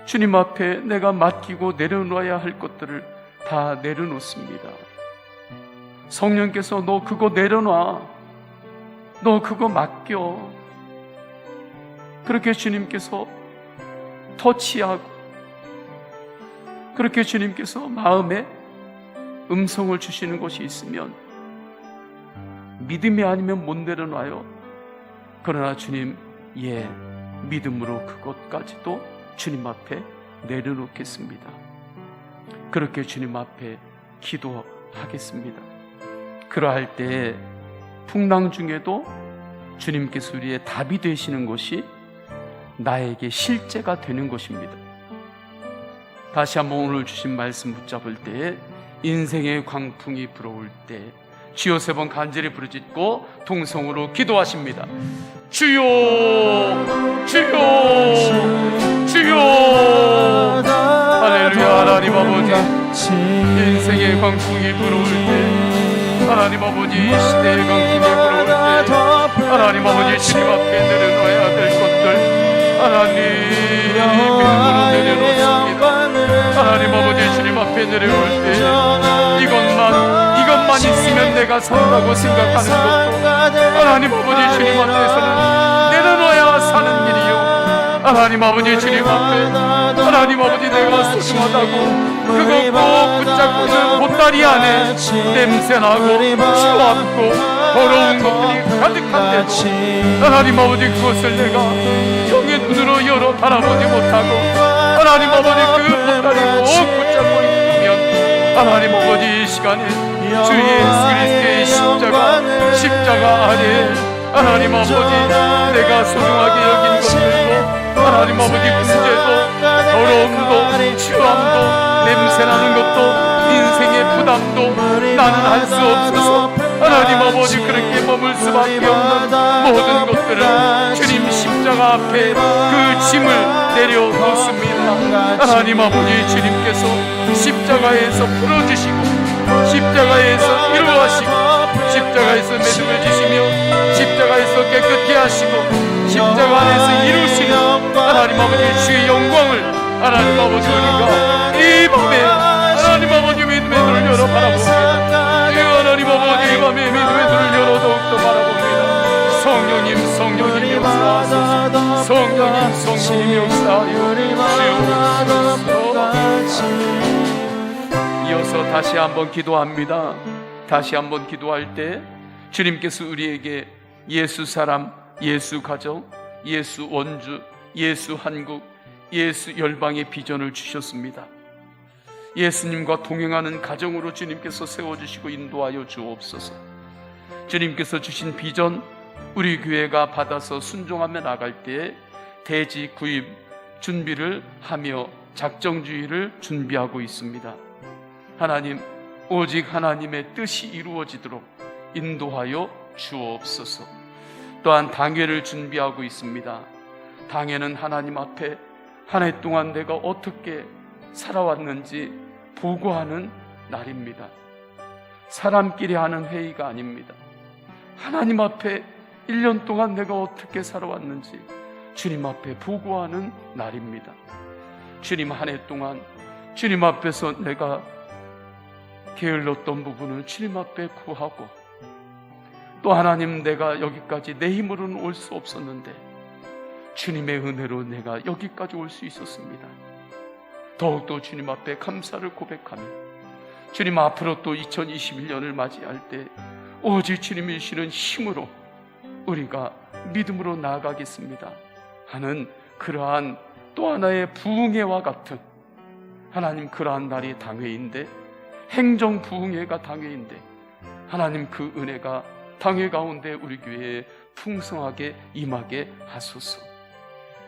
Speaker 3: 주님 앞에 내가 맡기고 내려놔야 할 것들을 다 내려놓습니다. 성령께서 너 그거 내려놔, 너 그거 맡겨, 그렇게 주님께서 터치하고 그렇게 주님께서 마음에 음성을 주시는 것이 있으면 믿음이 아니면 못 내려놔요. 그러나 주님, 예, 믿음으로 그것까지도 주님 앞에 내려놓겠습니다. 그렇게 주님 앞에 기도하겠습니다. 그러할 때 풍랑 중에도 주님께서 우리의 답이 되시는 것이 나에게 실제가 되는 것입니다. 다시 한번 오늘 주신 말씀 붙잡을 때 인생의 광풍이 불어올 때 주여 세 번 간절히 부르짖고 동성으로 기도하십니다. 주여, 주여, 주여. 할렐루야. 하나님 아버지, 인생의 광풍이 불어올 때, 하나님 아버지, 시대의 광풍이 불어올 때, 하나님 아버지, 주님 앞에 내려놔야 될 것들 하나님 믿음으로 내려놓습니다. 내려올 때 이것만 있으면 내가 산다고 생각하는 것도 하나님 아버지 주님 앞에서는 내려놓아야 사는 일이요, 하나님 아버지 주님 앞에 하나님 아버지 내가 소중하다고 그거 꼭 붙잡고는 보따리 안에 냄새나고 치워안고 더러운 것들이 가득한데도 하나님 아버지 그것을 내가 영의 눈으로 열어 바라보지 못하고 하나님 아버지 그 보따리를 꼭 붙잡고 있으면 하나님 아버지 이 시간에 주 예수 그리스도의 십자가 안에 하나님 아버지 내가 소중하게 여긴 것들도 하나님 아버지 문제도 더러움도 추함도 냄새나는 것도 인생의 부담도 나는 할 수 없어서 하나님 아버지 그렇게 머물 수밖에 없는 모든 것들을 주님 십자가 앞에 그 짐을 내려놓습니다. 하나님 아버지 주님께서 십자가에서 풀어주시고 십자가에서 이루어하시고 십자가에서 믿음을 주시며 십자가에서 깨끗게 하시고 십자가 안에서 이루시는 하나님 아버지 주의 영광을 하나님 아버지 우리가 이 밤에 하나님 아버지 믿음의 눈을 열어 바라봅니다. 하나님 아버지 이 밤에 믿음의 눈을 열어 더욱더 바라봅니다. 성령님 역사하소서. 성령님 역사하여 주옵소서. 이어서 다시 한번 기도합니다. 다시 한번 기도할 때 주님께서 우리에게 예수 사람, 예수 가정, 예수 원주, 예수 한국, 예수 열방의 비전을 주셨습니다. 예수님과 동행하는 가정으로 주님께서 세워주시고 인도하여 주옵소서. 주님께서 주신 비전 우리 교회가 받아서 순종하며 나갈 때 대지 구입 준비를 하며 작정주의를 준비하고 있습니다. 하나님, 오직 하나님의 뜻이 이루어지도록 인도하여 주옵소서. 또한 당회를 준비하고 있습니다. 당회는 하나님 앞에 한 해 동안 내가 어떻게 살아왔는지 보고하는 날입니다. 사람끼리 하는 회의가 아닙니다. 하나님 앞에 1년 동안 내가 어떻게 살아왔는지 주님 앞에 보고하는 날입니다. 주님 한 해 동안 주님 앞에서 내가 게을렀던 부분을 주님 앞에 구하고 또 하나님 내가 여기까지 내 힘으로는 올 수 없었는데 주님의 은혜로 내가 여기까지 올 수 있었습니다. 더욱더 주님 앞에 감사를 고백하며 주님 앞으로 또 2021년을 맞이할 때 오직 주님이 주시는 힘으로 우리가 믿음으로 나아가겠습니다 하는 그러한 또 하나의 부흥회와 같은 하나님 그러한 날이 당회인데 행정 부흥회가 당회인데 하나님 그 은혜가 당회 가운데 우리 교회에 풍성하게 임하게 하소서.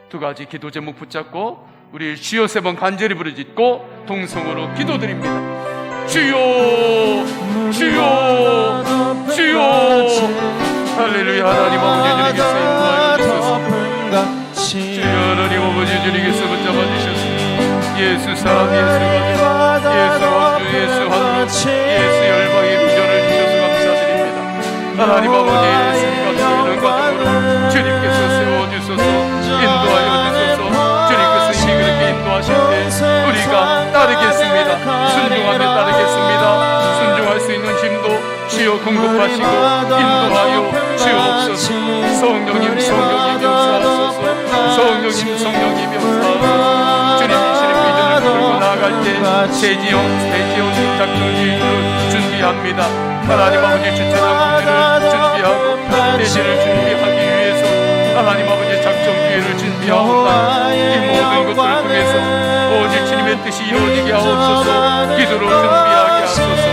Speaker 3: 두 가지 기도 제목 붙잡고 우리 주여 세 번 간절히 부르짖고 동성으로 기도드립니다. 주여 주여 주여. 할렐루야. 하나님 아버지 주님께서 인도하여 주소서. 주여 하나님 아버지 주님께서 붙잡아 주셔서 예수 사람, 예수 가족, 예수 원주, 예수 한국, 예수 열방의 비전을 주셔서 감사드립니다. 하나님 아버지 예수님과 동행하는 가정으로 주님께서 세워주소서. 인도하여 주소서. 주님께서 이미 그렇게 인도하실 때 우리가 따르겠습니다. 순종하며 따르겠습니다. 순종할 수 있는 힘도 주여 공급하시고 인도하여 주옵소서. 성령님 역사하소서. 성령님 역사하소서. 주님이시는 비전을 들고 나아갈 때 대지형 작전주의를 준비합니다. 하나님 아버지 주차장 문제를 준비하고 대지를 준비하기 위해서 하나님 아버지 작정주의를 준비하옵나니 이 모든 것들을 통해서 오직 주님의 뜻이 이루어지게 하옵소서. 기도로 준비하게 하소서.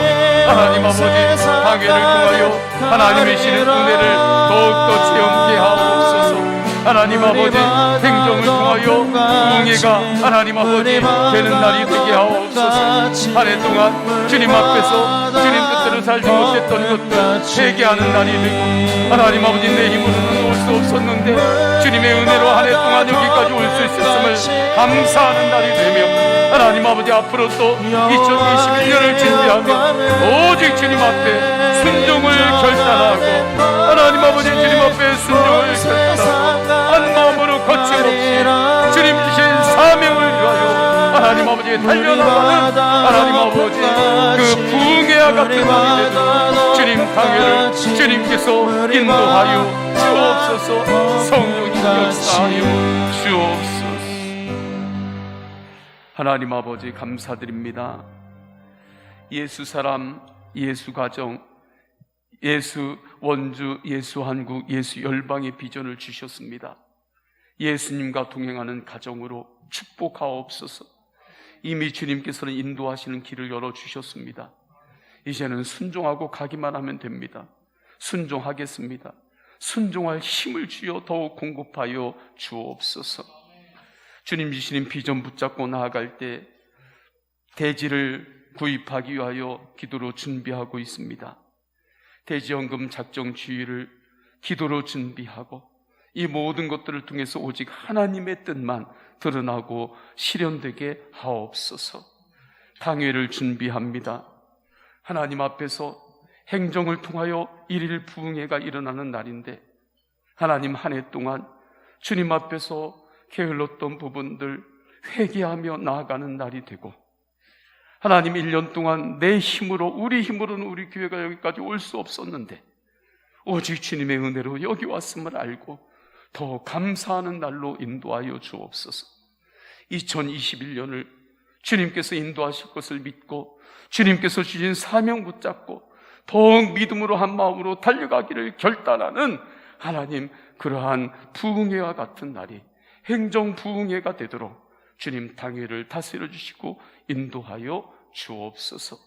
Speaker 3: 하나님 아버지 당회를 통하여 하나님의 신의 은혜를 더욱더 체험케 하옵소서. 하나님 아버지 행정을 통하여 부흥회가 하나님 아버지 되는 날이 되게 하옵소서. 한 해 동안 주님 앞에서 주님 뜻대로 살지 못했던 것들 회개하는 날이 되고 하나님 아버지 내 힘으로는 올 수 없었는데 주님의 은혜로 한 해 동안 여기까지 올 수 있었음을 감사하는 날이 되며 하나님 아버지 앞으로 또 2021년을 준비하며 오직 주님 앞에 순종을 결단하고 하나님 아버지 주님 앞에 순종을 결단하고 한 마음으로 거침없이 주님 주신 사명을 위하여 하나님 아버지 아버지 달려나가는 하나님 아버지 그 부흥회와 같은 날이 되도록 주님 당회를 주님께서 인도하여 주옵소서. 성령님 역사하여 주옵소서. 하나님 아버지 감사드립니다. 예수 사람, 예수 가정, 예수 원주, 예수 한국, 예수 열방의 비전을 주셨습니다. 예수님과 동행하는 가정으로 축복하옵소서. 이미 주님께서는 인도하시는 길을 열어주셨습니다. 이제는 순종하고 가기만 하면 됩니다. 순종하겠습니다. 순종할 힘을 주여 더욱 공급하여 주옵소서. 주님 주시는 비전 붙잡고 나아갈 때 대지를 구입하기 위하여 기도로 준비하고 있습니다. 대지연금 작정 주의를 기도로 준비하고 이 모든 것들을 통해서 오직 하나님의 뜻만 드러나고 실현되게 하옵소서. 당회를 준비합니다. 하나님 앞에서 행정을 통하여 일일 부흥회가 일어나는 날인데 하나님 한 해 동안 주님 앞에서 게을렀던 부분들 회개하며 나아가는 날이 되고 하나님 1년 동안 내 힘으로 우리 힘으로는 우리 교회가 여기까지 올 수 없었는데 오직 주님의 은혜로 여기 왔음을 알고 더 감사하는 날로 인도하여 주옵소서. 2021년을 주님께서 인도하실 것을 믿고 주님께서 주신 사명 붙잡고 더욱 믿음으로 한 마음으로 달려가기를 결단하는 하나님 그러한 부흥회와 같은 날이 행정 부흥회가 되도록 주님 당회를 다스려 주시고 인도하여 주옵소서.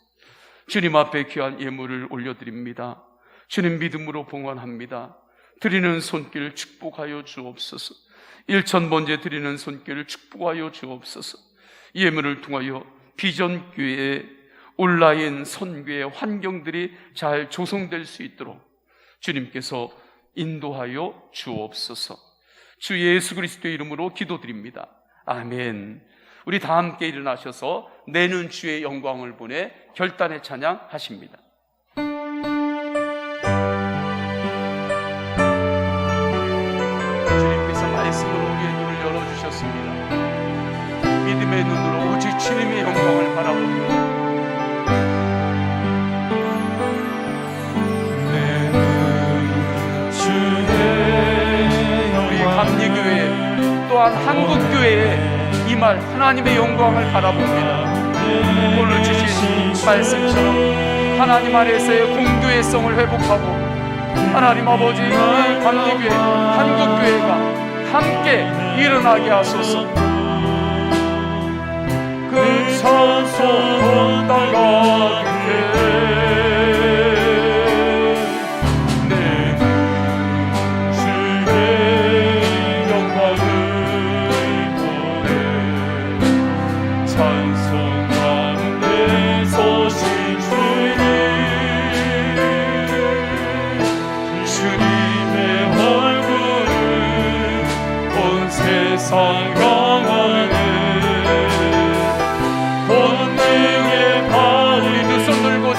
Speaker 3: 주님 앞에 귀한 예물을 올려드립니다. 주님 믿음으로 봉헌합니다. 드리는 손길 축복하여 주옵소서. 1,000번째 드리는 손길을 축복하여 주옵소서. 예물을 통하여 비전교회의 온라인 선교의 환경들이 잘 조성될 수 있도록 주님께서 인도하여 주옵소서. 주 예수 그리스도의 이름으로 기도드립니다. 아멘. 우리 다 함께 일어나셔서 내는 주의 영광을 보내 결단의 찬양 하십니다. 주님께서 말씀으로 우리의 눈을 열어주셨습니다. 믿음의 눈으로 오직 주님의 영광을 바라보며 우리 감리교회 또한 한국교회에 이 말 하나님의 영광을 바라봅니다. 오늘 주신 말씀처럼 하나님 안에서의 공교회성을 회복하고 하나님 아버지 이 감리교회 한국교회가 함께 일어나게 하소서. 그 찬송 따라가게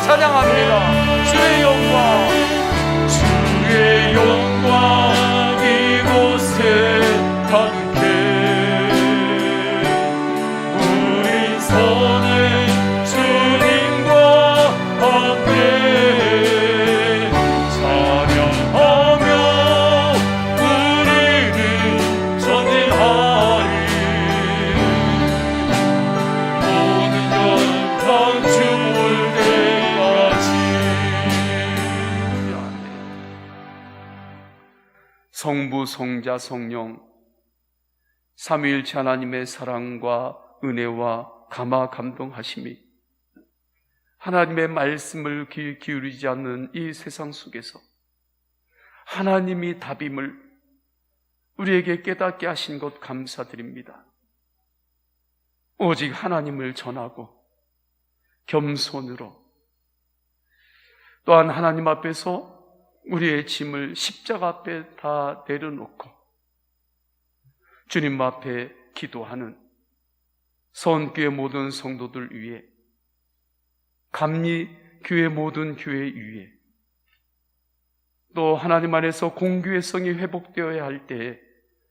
Speaker 3: 찬양합니다. 주의 영광, 주의 영광 이곳에 함께 우리 손에 주님과 함께 찬양하며 우리는 전진하리. 모든 영광 주물 성부, 성자, 성령 삼위일체 하나님의 사랑과 은혜와 감화 감동하심이 하나님의 말씀을 귀 기울이지 않는 이 세상 속에서 하나님이 답임을 우리에게 깨닫게 하신 것 감사드립니다. 오직 하나님을 전하고 겸손으로 또한 하나님 앞에서 우리의 짐을 십자가 앞에 다 내려놓고 주님 앞에 기도하는 선교회 모든 성도들 위해 감리교회 모든 교회 위에 또 하나님 안에서 공교회성이 회복되어야 할 때에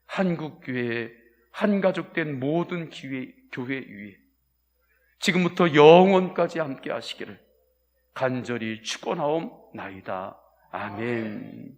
Speaker 3: 한국교회의 한가족된 모든 교회 위에 지금부터 영원까지 함께 하시기를 간절히 축원하옵나이다. 아멘.